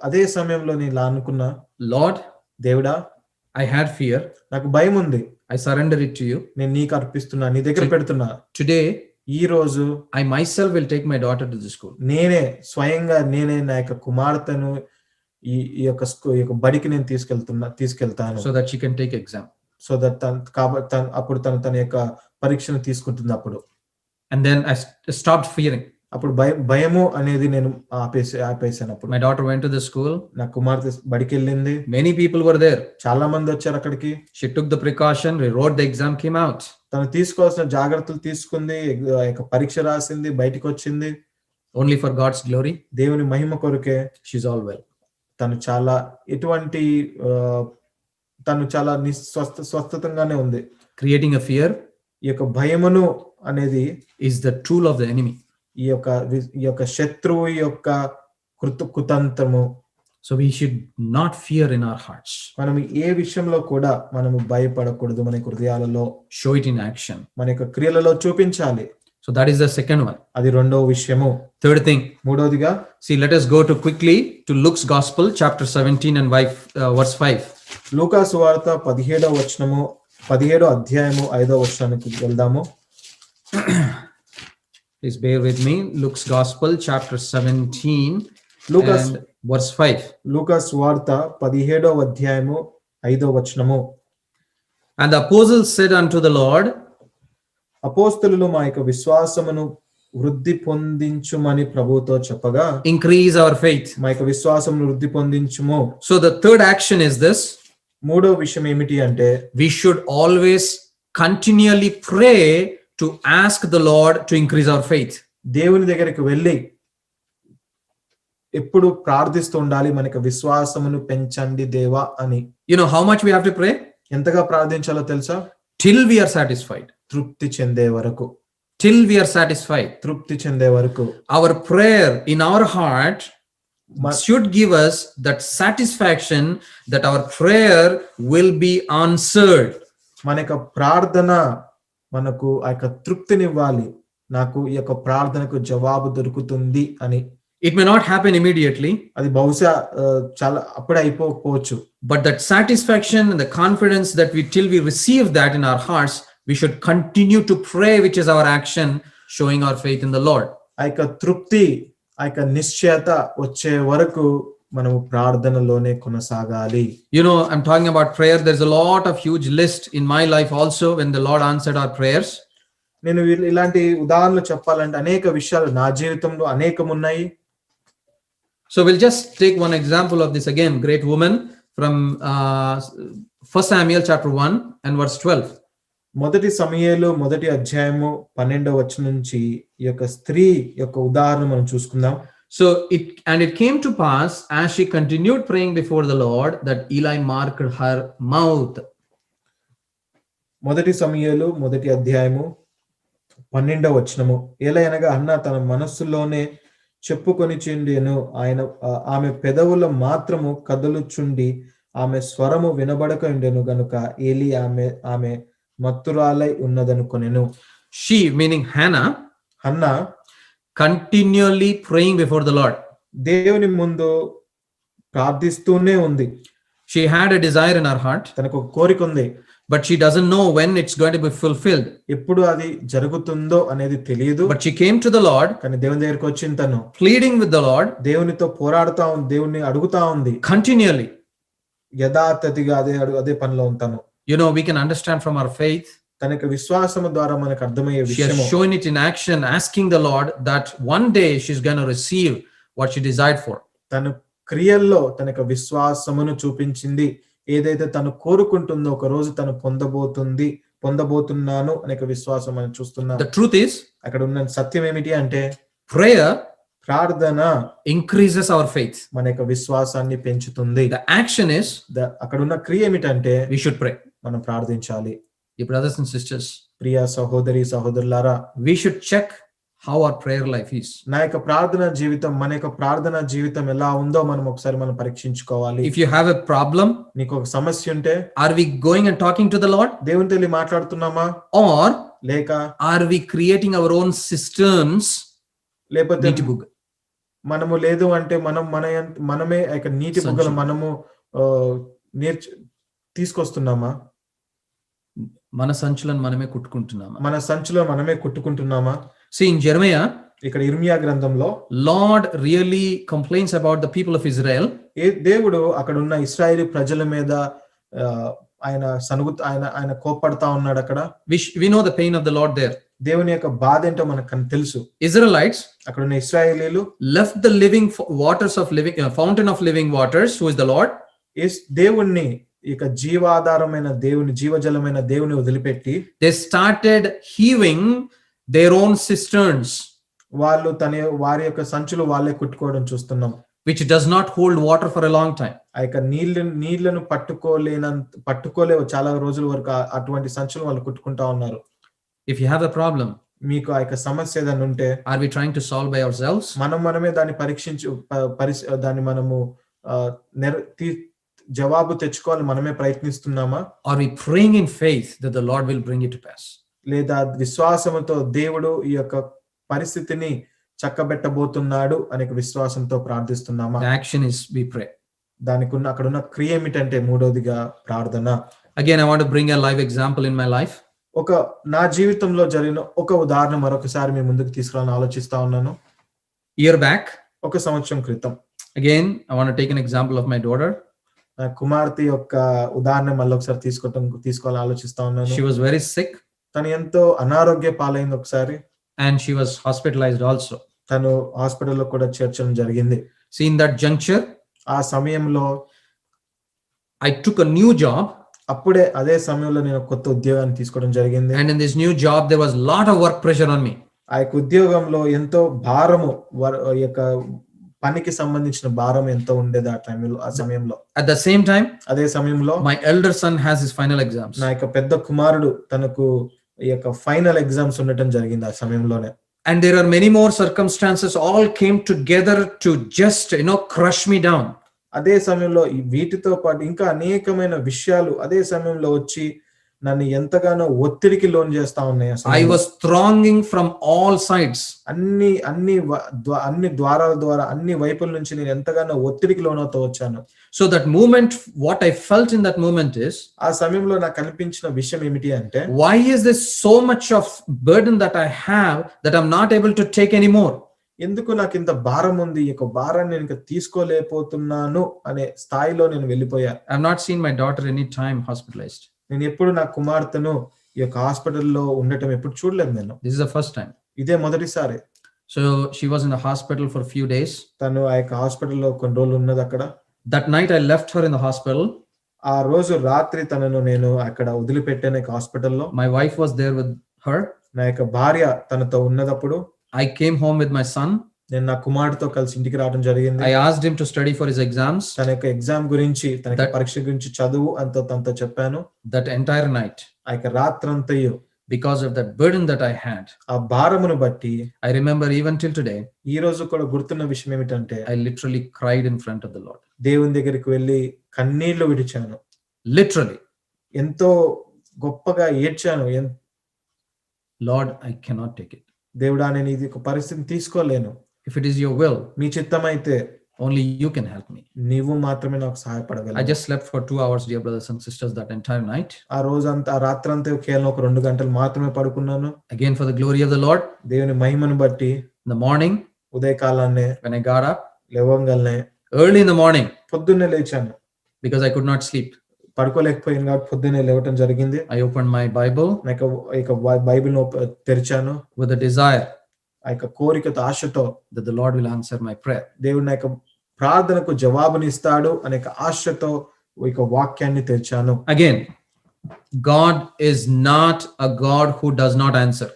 Speaker 2: అదే సమయంలో నేను ఇలా అనుకున్నా,
Speaker 1: Lord,
Speaker 2: దేవుడా,
Speaker 1: I had fear,
Speaker 2: నాకు భయం ఉంది,
Speaker 1: I surrender it to you.
Speaker 2: నేను నీకు అర్పిస్తున్నా, నీ దగ్గర పెడుతున్నా.
Speaker 1: Today,
Speaker 2: ఈ రోజు
Speaker 1: I myself will take my daughter to the school.
Speaker 2: స్వయంగా నా యొక్క కుమార్తెను ఈ యొక్క బడికి నేను తీసుకెళ్తాను.
Speaker 1: So that she can take exam.
Speaker 2: So that అప్పుడు తన యొక్క పరీక్షను తీసుకుంటుంది. అప్పుడు
Speaker 1: and then I stopped fearing.
Speaker 2: అప్పుడు భయము అనేది నేను ఆపేసాను. అప్పుడు
Speaker 1: my daughter went to the school.
Speaker 2: నా కుమార్తె బడికి వెళ్ళింది.
Speaker 1: Many people were there.
Speaker 2: చాలా మంది వచ్చారు అక్కడికి.
Speaker 1: She took the precaution, wrote the exam, came out.
Speaker 2: తను తీసుకోవాల్సిన జాగ్రత్తలు తీసుకుంది, పరీక్ష రాసింది, బయటికి వచ్చింది.
Speaker 1: Only for God's glory.
Speaker 2: దేవుని మహిమ కొరకే.
Speaker 1: She's all well.
Speaker 2: తను చాలా స్వస్థతంగానే ఉంది.
Speaker 1: Creating a fear,
Speaker 2: ఈ యొక్క భయమును అనేది
Speaker 1: is the tool of the enemy.
Speaker 2: ఈ యొక్క శత్రువు యొక్క కుతంత్రము.
Speaker 1: So we should not fear in our hearts.
Speaker 2: మనం ఏ విషయంలో కూడా మనము భయపడకూడదు. మన హృదయాలలో
Speaker 1: show it in action.
Speaker 2: మన యొక్క క్రియలలో చూపించాలి.
Speaker 1: So that is the second one.
Speaker 2: అది రెండవ విషయము.
Speaker 1: Third thing,
Speaker 2: మూడోదిగా,
Speaker 1: see, let us go quickly to Luke's Gospel, chapter 17 and verse 5.
Speaker 2: లూకా సువార్త 17వ అధ్యాయము 5వ వచనానికి వెళ్దాము.
Speaker 1: Please bear with me. Luke's Gospel, chapter 17 and verse 5.
Speaker 2: లూకా సువార్త 17వ అధ్యాయము 5వ వచనము.
Speaker 1: And the apostles said unto the Lord,
Speaker 2: అపోస్తలులు మా యొక్క విశ్వాసమును వృద్ధి పొందించుమని ప్రభువుతో చెప్పగా,
Speaker 1: increase our faith.
Speaker 2: మా యొక్క విశ్వాసమును వృద్ధి పొందించుము.
Speaker 1: So the third action is this.
Speaker 2: మూడో విషయం ఏమిటి అంటే,
Speaker 1: we should always continually pray to ask the Lord to increase our faith.
Speaker 2: దేవుని దగ్గరికి వెళ్ళి ఎప్పుడు ప్రార్థిస్తూ ఉండాలి, మనకి విశ్వాసమును పెంచండి దేవా అని.
Speaker 1: You know how much we have to pray?
Speaker 2: ఎంతగా ప్రార్థించాలో తెలుసా?
Speaker 1: Till we are satisfied.
Speaker 2: తృప్తి చెందే వరకు.
Speaker 1: Till we are satisfied.
Speaker 2: తృప్తి చెందే వరకు.
Speaker 1: Our prayer in our heart should give us that satisfaction that our prayer will be answered.
Speaker 2: మన యొక్క ప్రార్థన మనకు ఆ యొక్క తృప్తినివ్వాలి, నాకు ఈ యొక్క ప్రార్థనకు జవాబు దొరుకుతుంది అని.
Speaker 1: It may not happen immediately.
Speaker 2: అది బహుశా చాలా అప్పుడే అయిపోవచ్చు.
Speaker 1: But that satisfaction and the confidence that till we receive that in our hearts, we should continue to pray, which is our action, showing our faith in the Lord.
Speaker 2: ఆ యొక్క తృప్తి, ఆ యొక్క నిశ్చయత వచ్చే వరకు మనము ప్రార్థనలోనే కొనసాగాలి.
Speaker 1: You know, I'm talking about prayer. There's a lot of huge list in my life also when the Lord answered our prayers.
Speaker 2: నేను ఇలాంటి ఉదాహరణలు చెప్పాలంటే అనేక విషయాలు నా జీవితంలో అనేకం ఉన్నాయి.
Speaker 1: So we'll just take one example of this again. Great woman from 1 Samuel chapter 1 and verse 12.
Speaker 2: మొదటి సమూయేలు మొదటి అధ్యాయము 12వ వచనం నుంచి ఈ యొక్క స్త్రీ యొక్క ఉదాహరణ మనం చూసుకుందాం.
Speaker 1: So it came to pass as she continued praying before the Lord that Eli marked her mouth.
Speaker 2: మొదటి సమూయేలు మొదటి అధ్యాయము 12వ వచనము. ఏలయనగా హన్నా తన మనస్సులోనే చెప్పుకొని చుండెను, ఆమె పెదవుల మాత్రము కదలుచుండి ఆమె స్వరము వినబడక ఉండెను గనుక ఏలి ఆమె మత్తురాలై ఉన్నదనుకొనెను.
Speaker 1: She, meaning Hannah,
Speaker 2: Hannah
Speaker 1: continually praying before the Lord.
Speaker 2: దేవుని ముందు ప్రార్థిస్తూనే ఉంది.
Speaker 1: She had a desire in her heart,
Speaker 2: తనకు ఒక కోరిక ఉంది,
Speaker 1: but she doesn't know when it's going to be fulfilled.
Speaker 2: ఎప్పుడు అది జరుగుతుందో అనేది తెలియదు.
Speaker 1: But she came to the Lord,
Speaker 2: కానీ దేవుని దగ్గరికి వచ్చిన తను
Speaker 1: pleading with the Lord
Speaker 2: దేవునితో పోరాడుతా ఉంది, దేవుణ్ణి అడుగుతా ఉంది
Speaker 1: continually.
Speaker 2: యథార్థతిగా అదే పనిలో ఉంటాను.
Speaker 1: You know, we can understand from our faith.
Speaker 2: తన యొక్క విశ్వాసము ద్వారా మనకు అర్థమయ్యే
Speaker 1: She has
Speaker 2: విషయము,
Speaker 1: shown it in action, asking the Lord that one day she's going to receive what she desired for.
Speaker 2: తన క్రియల్లో తన యొక్క విశ్వాసమును చూపించింది. ఏదైతే తను కోరుకుంటుందో ఒక రోజు తను పొందబోతున్నాను అనే విశ్వాసం మనం చూస్తున్నాం.
Speaker 1: The truth is,
Speaker 2: అక్కడ ఉన్న సత్యం ఏమిటి అంటే
Speaker 1: prayer
Speaker 2: ప్రార్థన
Speaker 1: increases our faith.
Speaker 2: మన యొక్క విశ్వాసాన్ని పెంచుతుంది.
Speaker 1: The action is,
Speaker 2: అక్కడ ఉన్న క్రియ ఏమిటంటే
Speaker 1: we should pray.
Speaker 2: మనం ప్రార్థించాలి.
Speaker 1: Dear brothers and sisters,
Speaker 2: ప్రియ సహోదరి సహోదరులారా,
Speaker 1: we should check how our prayer life is.
Speaker 2: మన యొక్క ప్రార్థన జీవితం ఎలా ఉందో మనం ఒకసారి పరీక్షించుకోవాలి.
Speaker 1: If you have a problem,
Speaker 2: నీకు ఒక సమస్య ఉంటే
Speaker 1: are we going and talking to the Lord,
Speaker 2: దేవునితో వెళ్ళి మాట్లాడుతున్నామా,
Speaker 1: or
Speaker 2: లేక
Speaker 1: are we creating our own cisterns?
Speaker 2: లేకపోతే
Speaker 1: నీటి బుగ్గ.
Speaker 2: మనము లేదు అంటే మనమే నీటి బుగ్గలు మనము తీసుకొస్తున్నామా,
Speaker 1: మన సంచులను మనమే కుట్టుకుంటున్నామా?
Speaker 2: మన సంచులో మనమే కుట్టుకుంటున్నామా?
Speaker 1: See, in Jeremiah,
Speaker 2: ఇక్కడ ఇర్మియా గ్రంథంలో
Speaker 1: Lord really complains about the people of Israel.
Speaker 2: దేవుడు అక్కడ ఉన్న ఇశ్రాయేలు ప్రజల మీద ఆయన కోపడతా ఉన్నాడు. అక్కడ
Speaker 1: We know the pain of the Lord there.
Speaker 2: దేవుని యొక్క బాధ ఏంటో మనకు తెలుసు.
Speaker 1: Israelites
Speaker 2: అక్కడ ఉన్న ఇశ్రాయేలీలు
Speaker 1: left the living waters of living fountain of living waters, who is the Lord.
Speaker 2: దేవుణ్ణి ఇక జీవాధారమైన దేవుని జీవజలమైన దేవుని వదిలిపెట్టి
Speaker 1: they started heaving their own cisterns,
Speaker 2: వాళ్ళు వారి యొక్క సంచులు వాళ్ళే కుట్టుకోవడం చూస్తున్నాం.
Speaker 1: which does not hold water for a long time.
Speaker 2: ఆ యొక్క నీళ్లను పట్టుకోలేవు చాలా రోజుల వరకు. అటువంటి సంచులు వాళ్ళు కుట్టుకుంటా ఉన్నారు.
Speaker 1: If you have a problem,
Speaker 2: మీకు ఆ యొక్క సమస్య ఏదైనా ఉంటే,
Speaker 1: are we trying to solve by ourselves?
Speaker 2: మనమే దాన్ని దాన్ని మనము జవాబు తెచ్చుకోవాలి, మనమే ప్రయత్నిస్తున్నామా?
Speaker 1: Are we praying in faith that the Lord will bring it to pass?
Speaker 2: లేదా విశ్వాసంతో దేవుడు ఈ యొక్క పరిస్థితిని చక్కబెట్టబోతున్నాడు అనే విశ్వాసంతో ప్రార్థిస్తున్నామా?
Speaker 1: The action is we pray.
Speaker 2: అక్కడ ఉన్న క్రియ ఏమిటంటే మూడోదిగా ప్రార్థన.
Speaker 1: Again, I want to bring a live example in my life.
Speaker 2: నా జీవితంలో జరిగిన ఒక ఉదాహరణ మరొకసారి మీ ముందుకు తీసుకురావాలని ఆలోచిస్తా ఉన్నాను.
Speaker 1: Year back,
Speaker 2: ఒక సంవత్సరం క్రితం,
Speaker 1: again I want to take an example of my daughter.
Speaker 2: నా కుమార్తె యొక్క ఉదాహరణ మళ్ళీ ఒకసారి తీసుకోవాలని ఆలోచిస్తా ఉన్నాను.
Speaker 1: She was very sick.
Speaker 2: తను ఎంతో అనారోగ్య పాలైంది ఒకసారి.
Speaker 1: And she was hospitalized also.
Speaker 2: తను హాస్పిటల్లో కూడా చేర్చడం జరిగింది.
Speaker 1: See, in that juncture,
Speaker 2: ఆ సమయంలో
Speaker 1: I took a new job.
Speaker 2: అప్పుడే అదే సమయంలో నేను కొత్త ఉద్యోగాన్ని తీసుకోవడం జరిగింది.
Speaker 1: And in this new job there was a lot of work pressure on me.
Speaker 2: ఆ యొక్క ఉద్యోగంలో ఎంతో భారము, యొక్క పనికి సంబంధించిన భారం ఎంతో ఉండేది ఆ సమయంలో.
Speaker 1: At the same time,
Speaker 2: అదే సమయంలో
Speaker 1: my elder son has his final exams.
Speaker 2: నా యొక్క పెద్ద కుమారుడు తనకు ఈ యొక్క ఫైనల్ ఎగ్జామ్స్ ఉండటం జరిగింది ఆ సమయంలోనే.
Speaker 1: And there are many more circumstances all came together to just crush me down.
Speaker 2: అదే సమయంలో వీటితో పాటు ఇంకా అనేకమైన విషయాలు అదే సమయంలో వచ్చి నన్ను ఎంతగానో ఒత్తిడికి లోన్ చేస్తా ఉన్నాయి.
Speaker 1: I was thronging from all sides.
Speaker 2: అన్ని ద్వారాల ద్వారా అన్ని వైపుల నుంచి నేను ఎంతగానో ఒత్తిడికి లోనవుతూ వచ్చాను.
Speaker 1: So that moment, what I felt in that moment is,
Speaker 2: ఆ సమయంలో నాకు అనిపించిన విషయం ఏమిటి అంటే,
Speaker 1: why is there so much of burden that I have that I'm not able to take anymore?
Speaker 2: ఎందుకు నాకు ఇంత భారం ఉంది, ఈ భారాన్ని నేను తీసుకోలేకపోతున్నాను అనే స్థాయిలో నేను వెళ్ళిపోయా.
Speaker 1: I have not seen my daughter any time hospitalized.
Speaker 2: నేను ఎప్పుడు నా కుమార్తెను ఈ యొక్క హాస్పిటల్లో ఉండటం ఎప్పుడు చూడలేదు నేను.
Speaker 1: This is the first time.
Speaker 2: ఇదే మొదటిసారి.
Speaker 1: So she was in the hospital for a few days.
Speaker 2: తను ఆ యొక్క హాస్పిటల్లో కొన్ని రోజులు ఉన్నది అక్కడ.
Speaker 1: That night I left her in the hospital.
Speaker 2: ఆ రోజు రాత్రి తనను నేను అక్కడ వదిలిపెట్టాను హాస్పిటల్లో.
Speaker 1: My wife was there with her.
Speaker 2: నా యొక్క భార్య తనతో ఉన్నదప్పుడు
Speaker 1: I came home with my son.
Speaker 2: నేను నా కుమారుడితో కలిసి ఇంటికి రావడం జరిగింది.
Speaker 1: I asked him to study for his exams.
Speaker 2: తన యొక్క ఎగ్జామ్ గురించి, తన యొక్క పరీక్ష గురించి చదువు తనతో చెప్పాను.
Speaker 1: That entire night,
Speaker 2: ఆ యొక్క రాత్రంతయు
Speaker 1: because of that burden that I had,
Speaker 2: ఆ భారమును బట్టి
Speaker 1: I remember even till today,
Speaker 2: ఈ రోజు కూడా గుర్తున్న విషయం ఏమిటంటే
Speaker 1: I literally cried in front of the Lord.
Speaker 2: దేవుని దగ్గరికి వెళ్ళి కన్నీళ్లు విడిచాను.
Speaker 1: Literally,
Speaker 2: ఎంతో గొప్పగా ఏడ్చాను.
Speaker 1: Lord, I cannot take it.
Speaker 2: దేవుడా, నేను ఇది ఒక పరిస్థితిని తీసుకోలేను.
Speaker 1: If it is your will,
Speaker 2: నీ చిత్తమైతే
Speaker 1: only you can help me.
Speaker 2: నీవు మాత్రమే నాకు
Speaker 1: I
Speaker 2: సహాయపడగలవు.
Speaker 1: just slept for 2 hours, dear brothers and sisters, that entire night.
Speaker 2: ఆ రోజంతా, ఆ రాత్రంతా కేవలం ఒక 2 గంటలు మాత్రమే పడుకున్నాను.
Speaker 1: Again, for the glory of the Lord,
Speaker 2: దేవుని మహిమను బట్టి
Speaker 1: in the morning,
Speaker 2: ఉదయకాలాన్నే
Speaker 1: when I got up,
Speaker 2: లేవంగానే
Speaker 1: early in the morning,
Speaker 2: పొద్దున్నే లేచాను.
Speaker 1: because I could not sleep,
Speaker 2: పడుకోలేకపోయాను కాబట్టి పొద్దున్నే లేవటం జరిగింది.
Speaker 1: I opened my Bible
Speaker 2: నాకు బైబిల్ తెరిచాను.
Speaker 1: with a desire
Speaker 2: ఆ యొక్క కోరికతో, ఆశతో
Speaker 1: that the Lord will answer my prayer.
Speaker 2: దేవుడు నా యొక్క ప్రార్థనకు జవాబునిస్తాడు అనే ఆశతో ఈ వాక్యాన్ని తెరిచాను.
Speaker 1: Again, God is not a God who does not answer.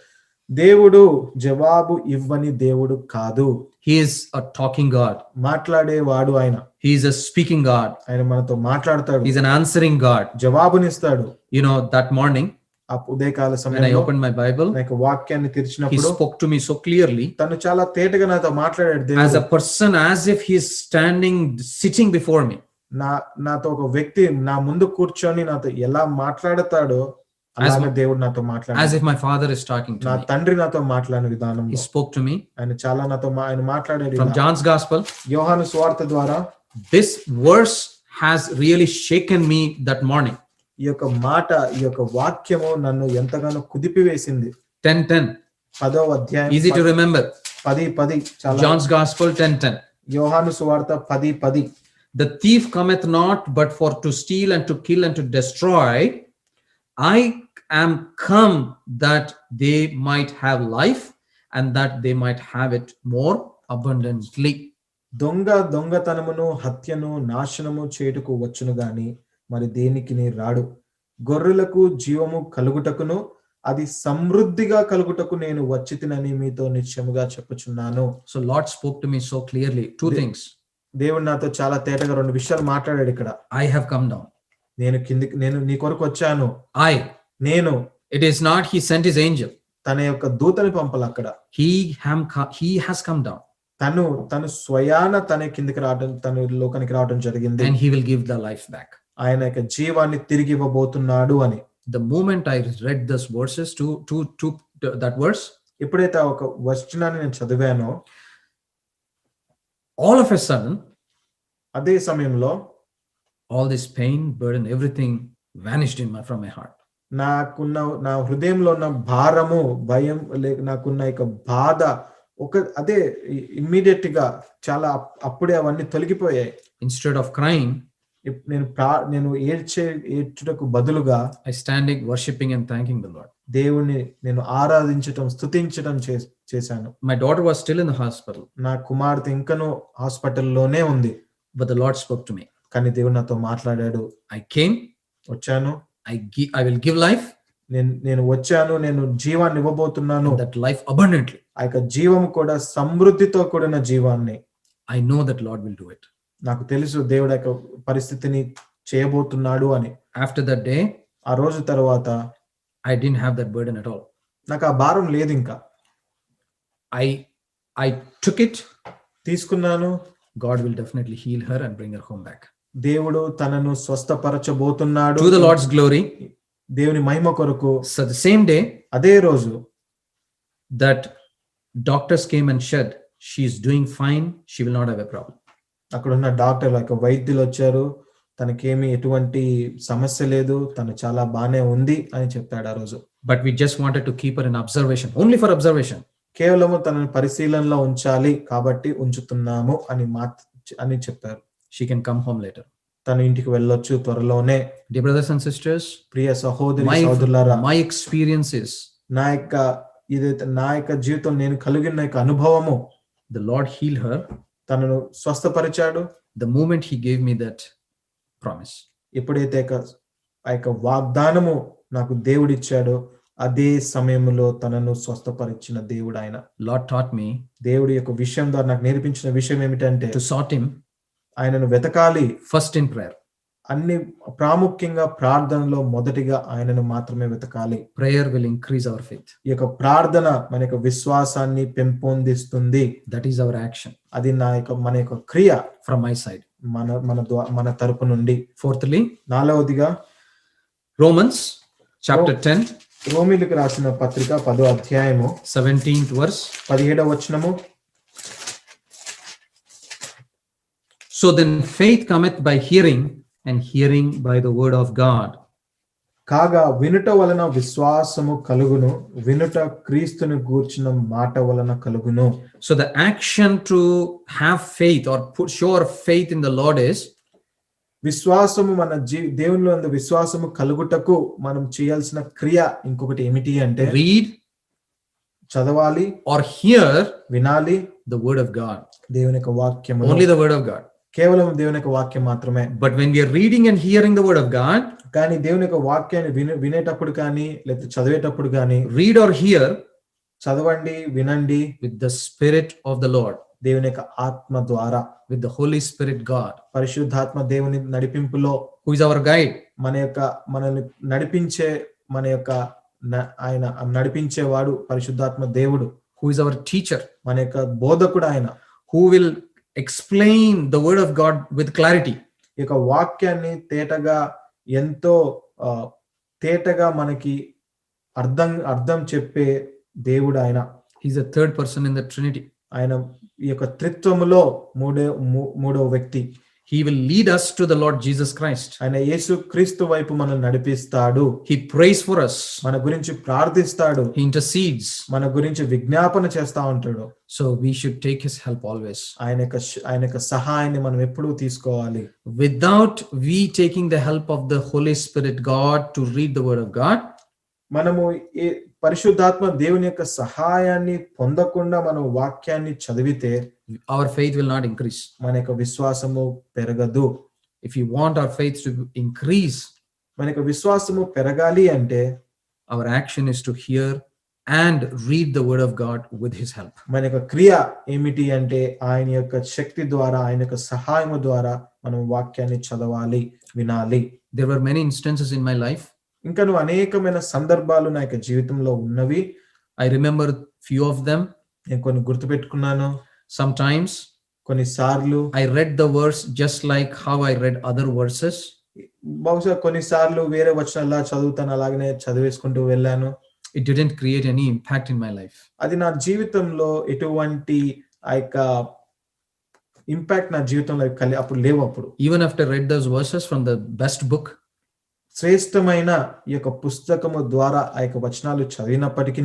Speaker 2: దేవుడు జవాబు ఇవ్వని దేవుడు కాదు.
Speaker 1: He is a talking God.
Speaker 2: మాట్లాడేవాడు ఆయన.
Speaker 1: He is a speaking God.
Speaker 2: ఆయన మనతో మాట్లాడతాడు.
Speaker 1: He is an answering God.
Speaker 2: జవాబునిస్తాడు.
Speaker 1: You know, that morning,
Speaker 2: ఆ ఉదయకాల
Speaker 1: when I
Speaker 2: సమయంలో
Speaker 1: opened my Bible,
Speaker 2: నా యొక్క వాక్యాన్ని
Speaker 1: He
Speaker 2: తెరిచినప్పుడు
Speaker 1: spoke to me so clearly,
Speaker 2: తను చాలా తేటగా నాతో మాట్లాడాడు.
Speaker 1: as
Speaker 2: దేవుడు
Speaker 1: a person, as if He is sitting before me.
Speaker 2: నాతో ఒక వ్యక్తి నా ముందు కూర్చొని నాతో ఎలా మాట్లాడతాడో అలాగే దేవుడు నాతో
Speaker 1: As
Speaker 2: మాట్లాడాడు.
Speaker 1: if my Father is talking
Speaker 2: నా
Speaker 1: to me.
Speaker 2: తండ్రి నాతో మాట్లాడిన విధానం
Speaker 1: He spoke to me
Speaker 2: ఆయన చాలా ఆయన మాట్లాడాడు.
Speaker 1: from John's Gospel.
Speaker 2: యోహాను సువార్త ద్వారా
Speaker 1: This verse has really shaken me that morning.
Speaker 2: ఈ యొక్క మాట, ఈ యొక్క వాక్యము నన్ను ఎంతగానో కుదిపివేసింది.
Speaker 1: 10:10.
Speaker 2: 10వ అధ్యాయం
Speaker 1: Easy to remember.
Speaker 2: 10:10 చాలా.
Speaker 1: John's Gospel 10:10.
Speaker 2: యోహాను సువార్త 10:10.
Speaker 1: The thief cometh not but for to steal and to kill and to destroy. I am come that they might have life and that they might have it more abundantly.
Speaker 2: దొంగతనమును, హత్యను, నాశనము చేయుటకు వచ్చును గాని మరి దేనికి రాడు. గొర్రెలకు జీవము కలుగుటకును అది సమృద్ధిగా కలుగుటకు నేను వచ్చితినని మీతో నిశ్చయముగా చెప్పుచున్నాను.
Speaker 1: So Lord spoke to me so clearly. Two things.
Speaker 2: దేవుడు నాతో చాలా తేటగా 2 విషయాలు మాట్లాడాడు ఇక్కడ.
Speaker 1: I have come down.
Speaker 2: నేను నీ కొరకు వచ్చాను. నేను.
Speaker 1: It is not He sent His angel.
Speaker 2: తన యొక్క దూతని పంపల అక్కడ.
Speaker 1: He has come down.
Speaker 2: తను స్వయాన తన కిందికి రావడం, తన లోకానికి రావడం జరిగింది.
Speaker 1: And He will give the life back.
Speaker 2: ఆయన యొక్క జీవాన్ని తిరిగి ఇవ్వబోతున్నాడు అని.
Speaker 1: The moment I read those verses to that verse,
Speaker 2: ఎప్పుడైతే ఒక వచనాన్ని నేను చదివానో,
Speaker 1: all of a sudden,
Speaker 2: అదే సమయంలో
Speaker 1: all this pain, burden, everything vanished from my heart.
Speaker 2: నా హృదయంలో ఉన్న భారము, భయం, నాకున్న యొక్క బాధ అదే ఇమ్మీడియట్ గా చాలా అప్పుడే అవన్నీ తొలగిపోయాయి.
Speaker 1: Instead of crying,
Speaker 2: నేను ఏడ్చుటకు బదులుగా
Speaker 1: I standing worshiping and thanking the Lord.
Speaker 2: దేవుని నేను ఆరాధించటం, స్తుతించటం చేశాను.
Speaker 1: My daughter was still in the hospital.
Speaker 2: నా కుమార్తె ఇంకనూ హాస్పిటల్లోనే ఉంది.
Speaker 1: But the Lord spoke to me.
Speaker 2: కానీ దేవుడు నాతో మాట్లాడాడు.
Speaker 1: I came,
Speaker 2: వచ్చాను,
Speaker 1: I will give life.
Speaker 2: నేను వచ్చాను, నేను జీవాన్ని ఇవ్వబోతున్నాను.
Speaker 1: That life abundantly.
Speaker 2: ఆ యొక్క జీవం కూడా సమృద్ధితో కూడిన జీవాన్ని.
Speaker 1: I know that Lord will do it.
Speaker 2: నాకు తెలుసు దేవుడు యొక్క పరిస్థితిని చేయబోతున్నాడు అని.
Speaker 1: After that day,
Speaker 2: ఆ రోజు తర్వాత
Speaker 1: I didn't have that burden at all.
Speaker 2: నాకు ఆ భారం లేదు ఇంకా.
Speaker 1: I took it.
Speaker 2: తీసుకున్నాను.
Speaker 1: God will definitely heal her and bring her home back.
Speaker 2: దేవుడు తనను స్వస్థపరచబోతున్నాడు.
Speaker 1: To the Lord's glory.
Speaker 2: దేవుని మహిమ కొరకు.
Speaker 1: So the same day,
Speaker 2: అదే రోజు
Speaker 1: that doctors came and said she is doing fine, she will not have a problem.
Speaker 2: అక్కడ ఉన్న doctor వైద్యులు వచ్చారు, తనకేమి ఎటువంటి సమస్య లేదు, తను చాలా బానే ఉంది అని చెప్పాడు ఆ రోజు.
Speaker 1: But we just wanted to keep her in observation, only for observation.
Speaker 2: కేవలము తనని పరిశీలనలో ఉంచాలి కాబట్టి ఉంచుతున్నాము అని చెప్పారు.
Speaker 1: She can come home later.
Speaker 2: తను ఇంటికి వెళ్ళొచ్చు త్వరలోనే.
Speaker 1: Dear brothers and sisters,
Speaker 2: ప్రియ సహోదరి సహోదరులారా,
Speaker 1: my experiences,
Speaker 2: నా యొక్క జీవితం నేను కలిగిన యొక్క అనుభవము,
Speaker 1: the Lord healed her.
Speaker 2: తనను స్వస్థపరిచాడు.
Speaker 1: The moment He gave me that promise.
Speaker 2: ఎప్పుడైతే ఆ యొక్క వాగ్దానము నాకు దేవుడిచ్చాడో అదే సమయంలో తనను స్వస్థపరిచిన దేవుడు ఆయన.
Speaker 1: Lord taught me
Speaker 2: దేవుడి యొక్క విషయం ద్వారా నాకు నేర్పించిన విషయం ఏమిటంటే
Speaker 1: to sought him
Speaker 2: ఆయనను వెతకాలి.
Speaker 1: first in prayer.
Speaker 2: అన్ని ప్రాముఖ్యంగా ప్రార్థనలో మొదటిగా ఆయనను మాత్రమే వెతకాలి.
Speaker 1: Prayer will increase our faith.
Speaker 2: ఈ యొక్క ప్రార్థన మన యొక్క విశ్వాసాన్ని పెంపొందిస్తుంది.
Speaker 1: That is our action
Speaker 2: అది మన యొక్క క్రియ
Speaker 1: from my side.
Speaker 2: మన తరపు నుండి.
Speaker 1: Fourthly,
Speaker 2: నాలుగవదిగా
Speaker 1: Romans chapter 10,
Speaker 2: రోమీయులకు రాసిన పత్రిక 10వ అధ్యాయము
Speaker 1: 17th verse.
Speaker 2: 17వ వచనము.
Speaker 1: So then faith cometh by hearing, and hearing by the word of God.
Speaker 2: కాగా వినుట వలన విశ్వాసము కలుగును, వినుట క్రీస్తును గూర్చిన మాట వలన కలుగును.
Speaker 1: So the action to have faith or show our faith in the Lord is
Speaker 2: విశ్వాసము మన దేవునిలో అందు విశ్వాసము కలుగుటకు మనం చేయాల్సిన క్రియ ఇంకొకటి ఏమిటి అంటే
Speaker 1: read,
Speaker 2: చదవాలి
Speaker 1: or hear
Speaker 2: వినాలి
Speaker 1: the word of God.
Speaker 2: దేవుని యొక్క వాక్యము.
Speaker 1: Only the word of God.
Speaker 2: కేవలం దేవుని యొక్క వాక్యం మాత్రమే.
Speaker 1: But when we are reading and hearing the word of God,
Speaker 2: కానీ దేవుని యొక్క వాక్యాన్ని వినేటప్పుడు కానీ లేకపోతే చదివేటప్పుడు కానీ
Speaker 1: read or hear
Speaker 2: చదవండి, వినండి
Speaker 1: with the Spirit of the Lord,
Speaker 2: దేవుని యొక్క ఆత్మ ద్వారా,
Speaker 1: with the Holy Spirit God,
Speaker 2: పరిశుద్ధాత్మ దేవుని నడిపింపులో,
Speaker 1: who is our guide.
Speaker 2: మనల్ని నడిపించే ఆయన నడిపించేవాడు పరిశుద్ధాత్మ దేవుడు.
Speaker 1: Who is our teacher,
Speaker 2: మన యొక్క బోధకుడు ఆయన.
Speaker 1: who will explain the word of God with clarity.
Speaker 2: ఈ యొక్క వాక్యాన్ని ఎంతో తేటగా మనకి అర్థం చెప్పే దేవుడు ఆయన.
Speaker 1: He's the third person in the Trinity.
Speaker 2: ఆయన ఈ యొక్క త్రిత్వములో మూడవ వ్యక్తి.
Speaker 1: He will lead us to the Lord Jesus Christ.
Speaker 2: ఆయన యేసు క్రీస్తు వైపు మనల్ని నడిపిస్తాడు.
Speaker 1: He prays for us.
Speaker 2: మన గురించి ప్రార్థిస్తాడు.
Speaker 1: He intercedes.
Speaker 2: మన గురించి విజ్ఞాపన చేస్తా ఉంటాడు.
Speaker 1: So we should take his help always.
Speaker 2: ఆయన యొక్క సహాయాన్ని మనం ఎప్పుడూ తీసుకోవాలి.
Speaker 1: Without we taking the help of the Holy Spirit God to read the word of God,
Speaker 2: మనము పరిశుద్ధాత్మ దేవుని యొక్క సహాయాన్ని పొందకుండా మనం వాక్యాన్ని చదివితే
Speaker 1: our faith will not increase.
Speaker 2: మన యొక్క విశ్వాసము పెరగదు.
Speaker 1: If you want our faith to increase,
Speaker 2: మన యొక్క విశ్వాసము పెరగాలి అంటే
Speaker 1: our action is to hear and read the word of God with his help.
Speaker 2: మన యొక్క క్రియ ఏమిటి అంటే ఆయన యొక్క శక్తి ద్వారా, ఆయన యొక్క సహాయము ద్వారా మనం వాక్యాన్ని చదవాలి, వినాలి.
Speaker 1: There were many instances in my life.
Speaker 2: ఇంకా అనేకమైన సందర్భాలు నా యొక్క జీవితంలో ఉన్నవి.
Speaker 1: I remember few of them.
Speaker 2: నేను కొన్ని గుర్తుపెట్టుకున్నాను.
Speaker 1: Sometimes
Speaker 2: కొన్నిసార్లు
Speaker 1: I read the verse just like how I read other verses.
Speaker 2: బహుశా కొన్నిసార్లు వేరే వచనాల్లో చదువుతాను, అలాగనే చదివేసుకుంటూ వెళ్ళాను.
Speaker 1: It didn't create any impact in my life.
Speaker 2: అది నా జీవితంలో ఎటువంటి ఆ యొక్క ఇంపాక్ట్ నా జీవితంలో అప్పుడు లేవు. అప్పుడు
Speaker 1: even after I read those verses from the best book,
Speaker 2: శ్రేష్టమైన ఈ యొక్క పుస్తకము ద్వారా ఆ యొక్క వచనాలు చదివినప్పటికీ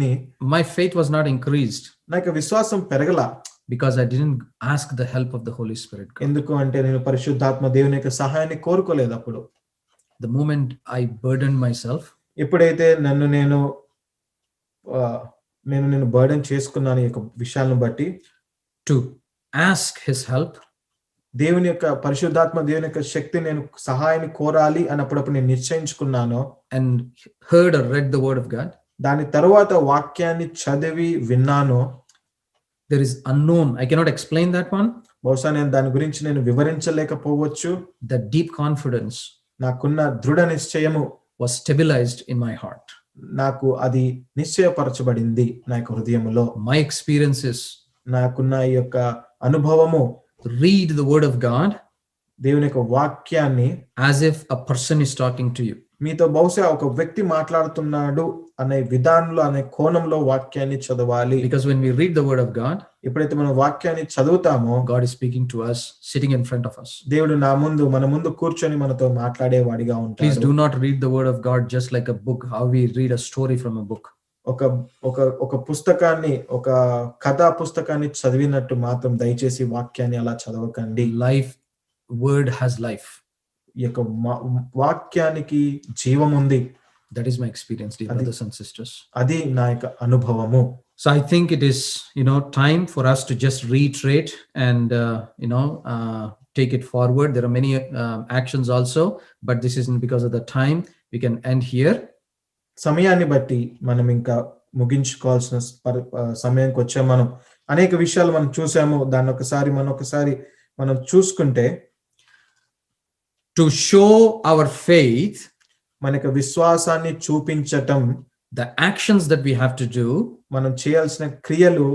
Speaker 1: my faith was not increased.
Speaker 2: నా యొక్క విశ్వాసం పెరగల.
Speaker 1: Because I didn't ask the help of the Holy Spirit.
Speaker 2: ఎందుకు అంటే నేను పరిశుద్ధాత్మ దేవుని యొక్క సహాయాన్ని కోరుకోలేదు. అప్పుడు
Speaker 1: the moment I burdened myself,
Speaker 2: ఎప్పుడైతే నేను బర్డెన్ చేసుకున్నాను ఈ యొక్క విషయాలను బట్టి,
Speaker 1: to ask his help,
Speaker 2: దేవుని యొక్క పరిశుద్ధాత్మ దేవుని యొక్క శక్తి నేను సహాయాన్ని కోరాలి అన్నప్పుడు నేను నిశ్చయించుకున్నాను.
Speaker 1: and heard or read the word of God,
Speaker 2: దాని తరువాత వాక్యాన్ని చదివి విన్నాను.
Speaker 1: there is unknown, I cannot explain that one.
Speaker 2: బహుశా నేను దాని గురించి నేను వివరించలేకపోవచ్చు.
Speaker 1: The deep confidence
Speaker 2: నాకున్న దృఢ నిశ్చయము
Speaker 1: was stabilized in my heart.
Speaker 2: నాకు అది నిశ్చయపరచబడింది నా యొక్క హృదయములో.
Speaker 1: My experiences,
Speaker 2: నాకున్న ఈ యొక్క అనుభవము,
Speaker 1: read the word of God
Speaker 2: దేవుని యొక్క వాక్యాన్ని
Speaker 1: as if a person is talking to you.
Speaker 2: మీతో బహుశా ఒక వ్యక్తి మాట్లాడుతున్నాడు అనే విధానంలో, అనే కోణంలో వాక్యాన్ని చదవాలి.
Speaker 1: Because when we read the word of God,
Speaker 2: ఎప్పుడైతే మనం వాక్యాన్ని చదువుతామో
Speaker 1: God is speaking to us sitting in front of us.
Speaker 2: దేవుడు మన ముందు కూర్చొని మనతో మాట్లాడేవాడిగా ఉంటాడు.
Speaker 1: Please do not read the word of God just like a book, how we read a story from a book.
Speaker 2: ఒక పుస్తకాన్ని, ఒక కథా పుస్తకాన్ని చదివినట్టు మాత్రం దయచేసి వాక్యాన్ని అలా చదవకండి.
Speaker 1: Life, word has life.
Speaker 2: ఈ యొక్క వాక్యానికి జీవం ఉంది.
Speaker 1: That is my experience, dear brothers and sisters.
Speaker 2: అది నా యొక్క అనుభవము.
Speaker 1: So I think it is, time for us to just reiterate and, take it forward. There are many actions also, but this isn't because of the time. We can end here.
Speaker 2: సమయాన్ని బట్టి మనం ఇంకా ముగించుకోవాల్సిన సమయానికి వచ్చాం. మనం అనేక విషయాలు మనం చూసాము. దాన్ని ఒకసారి మనం చూసుకుంటే,
Speaker 1: to show our faith,
Speaker 2: మనకు విశ్వాసాన్ని చూపించటం,
Speaker 1: the actions that we have to do,
Speaker 2: మనం చేయాల్సిన క్రియలు,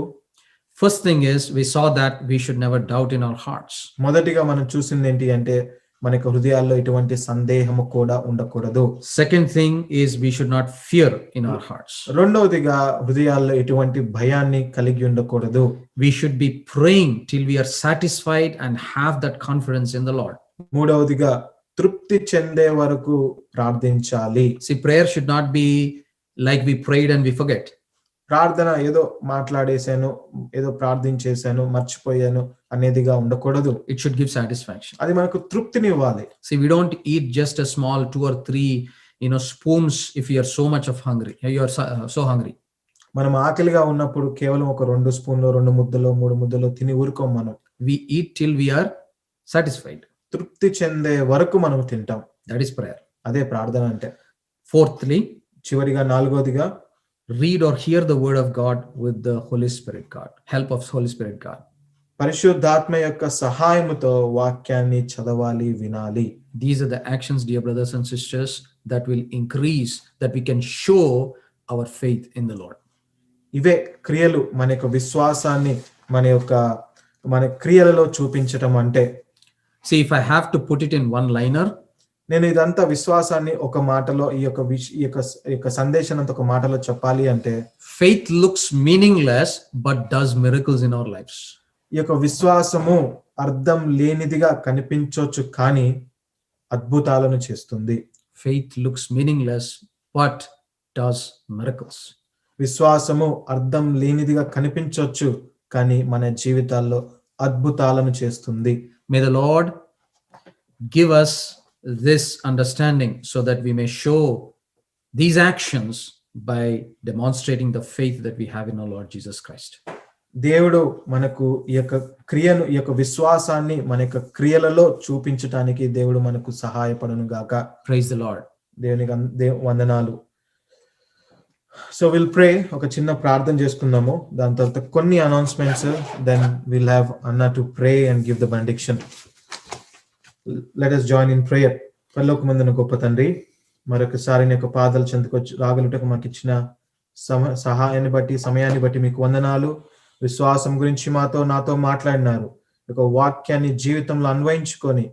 Speaker 1: first thing is we saw that we should never doubt in our hearts.
Speaker 2: మొదటిగా మనం చూసింది ఏంటి అంటే మనకు హృదయాల్లో ఎటువంటి సందేహము కూడా ఉండకూడదు.
Speaker 1: Second thing is we should not fear in our hearts.
Speaker 2: రెండవదిగా హృదయాల్లో ఎటువంటి భయాన్ని కలిగి ఉండకూడదు.
Speaker 1: We should be praying till we are satisfied and have that confidence in the Lord.
Speaker 2: మూడవదిగా తృప్తి చెందే వరకు ప్రార్థించాలి.
Speaker 1: See, prayer should not be like we prayed and we forget.
Speaker 2: ప్రార్థన ఏదో మాట్లాడేశాను, ఏదో ప్రార్థించేశాను, మర్చిపోయాను అనేదిగా ఉండకూడదు.
Speaker 1: It should give satisfaction.
Speaker 2: అది మనకు తృప్తిని ఇవ్వాలి.
Speaker 1: See, we don't eat just a small 2 or 3 spoons if you are so much of hungry. You are so hungry.
Speaker 2: మనం ఆకలిగా ఉన్నప్పుడు కేవలం ఒక 2 స్పూన్లు, 2 ముద్దలు, 3 ముద్దలు తిని ఊరుకోం మనం.
Speaker 1: We eat till we are satisfied.
Speaker 2: తృప్తి చెందే వరకు మనం తింటాం.
Speaker 1: That is prayer.
Speaker 2: అదే ప్రార్థన అంటే.
Speaker 1: Fourthly,
Speaker 2: చివరిగా నాలుగోదిగా
Speaker 1: read or hear the word of God with the Holy Spirit God, help of Holy Spirit God.
Speaker 2: పరిశుద్ధాత్మ యొక్క సహాయముతో వాక్యాన్ని చదవాలి, వినాలి.
Speaker 1: These are the actions, dear brothers and sisters, that will increase, that we can show our faith in the Lord.
Speaker 2: ఇవే క్రియలు మన యొక్క విశ్వాసాన్ని మన క్రియలలో చూపించటం అంటే.
Speaker 1: See, if I have to put it in one liner,
Speaker 2: నేను ఇదంతా విశ్వాసాన్ని ఒక మాటలో ఈ యొక్క సందేశాన్ని ఒక మాటలో చెప్పాలి అంటే,
Speaker 1: faith looks meaningless but does miracles in our lives.
Speaker 2: ఈ యొక్క విశ్వాసము అర్థం లేనిదిగా కనిపించవచ్చు కానీ అద్భుతాలను చేస్తుంది.
Speaker 1: Faith looks meaningless but does miracles.
Speaker 2: విశ్వాసము అర్థం లేనిదిగా కనిపించవచ్చు కానీ మన జీవితాల్లో అద్భుతాలను చేస్తుంది.
Speaker 1: May the Lord give us this understanding so that we may show these actions by demonstrating the faith that we have in our Lord Jesus Christ.
Speaker 2: దేవుడు మనకు ఈ యొక్క విశ్వాసాన్ని మన యొక్క క్రియలలో చూపించడానికి దేవుడు మనకు సహాయపడును గాక.
Speaker 1: Praise the Lord.
Speaker 2: దేవునికి వందనాలు. So will pray. ఒక చిన్న ప్రార్థన చేసుకుందాము. దాని తర్వాత కొన్ని అనౌన్స్మెంట్స్, దెన్ విల్ హ్యావ్ అన్నా to pray and give the benediction. Let us join in prayer. పరలోకమందున గొప్ప తండ్రి, మరొకసారి నీ యొక్క పాదాల చెంతకు రాగలుటకు మాకు ఇచ్చిన సహాయాన్ని బట్టి, సమయాన్ని బట్టి మీకు వందనాలు. విశ్వాసం గురించి నాతో మాట్లాడినారు. ఒక వాక్యాన్ని జీవితంలో అన్వయించుకొని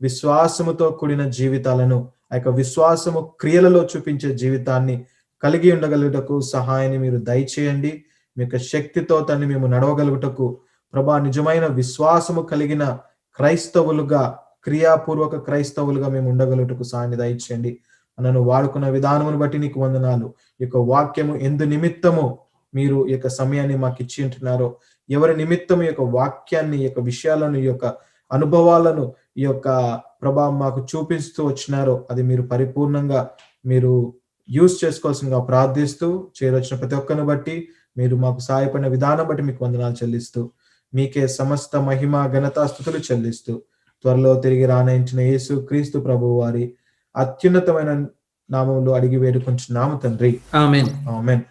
Speaker 2: విశ్వాసముతో కూడిన జీవితాలను, ఆ యొక్క విశ్వాసము క్రియలలో చూపించే జీవితాన్ని కలిగి ఉండగలుగుటకు సహాయాన్ని మీరు దయచేయండి. మీ యొక్క శక్తితో తన్ని మేము నడవగలుగుటకు ప్రభా, నిజమైన విశ్వాసము కలిగిన క్రైస్తవులుగా, క్రియాపూర్వక క్రైస్తవులుగా మేము ఉండగలుగుటకు సహాయాన్ని దయచేయండి. నన్ను వాడుకున్న విధానమును బట్టి నీకు వందనాలు. ఈ యొక్క వాక్యము ఎందు నిమిత్తము మీరు ఈ యొక్క సమయాన్ని మాకు ఇచ్చి ఉంటున్నారో, ఎవరి నిమిత్తం ఈ యొక్క వాక్యాన్ని, ఈ యొక్క విషయాలను, ఈ యొక్క అనుభవాలను ఈ యొక్క ప్రభావం మాకు చూపిస్తూ వచ్చినారో అది మీరు పరిపూర్ణంగా మీరు యూజ్ చేసుకోవాల్సిందిగా ప్రార్థిస్తూ, చేరొచ్చిన ప్రతి ఒక్కరిని బట్టి మీరు మాకు సహాయపడిన విధానం బట్టి మీకు వందనాలు చెల్లిస్తూ, మీకే సమస్త మహిమ ఘనత స్తుతులు చెల్లిస్తూ, త్వరలో తిరిగి రానయించిన యేసు క్రీస్తు ప్రభువు వారి అత్యున్నతమైన నామములో అడిగి వేడుకుంటున్నాము తండ్రి.
Speaker 1: ఆమేన్.
Speaker 2: ఆమేన్.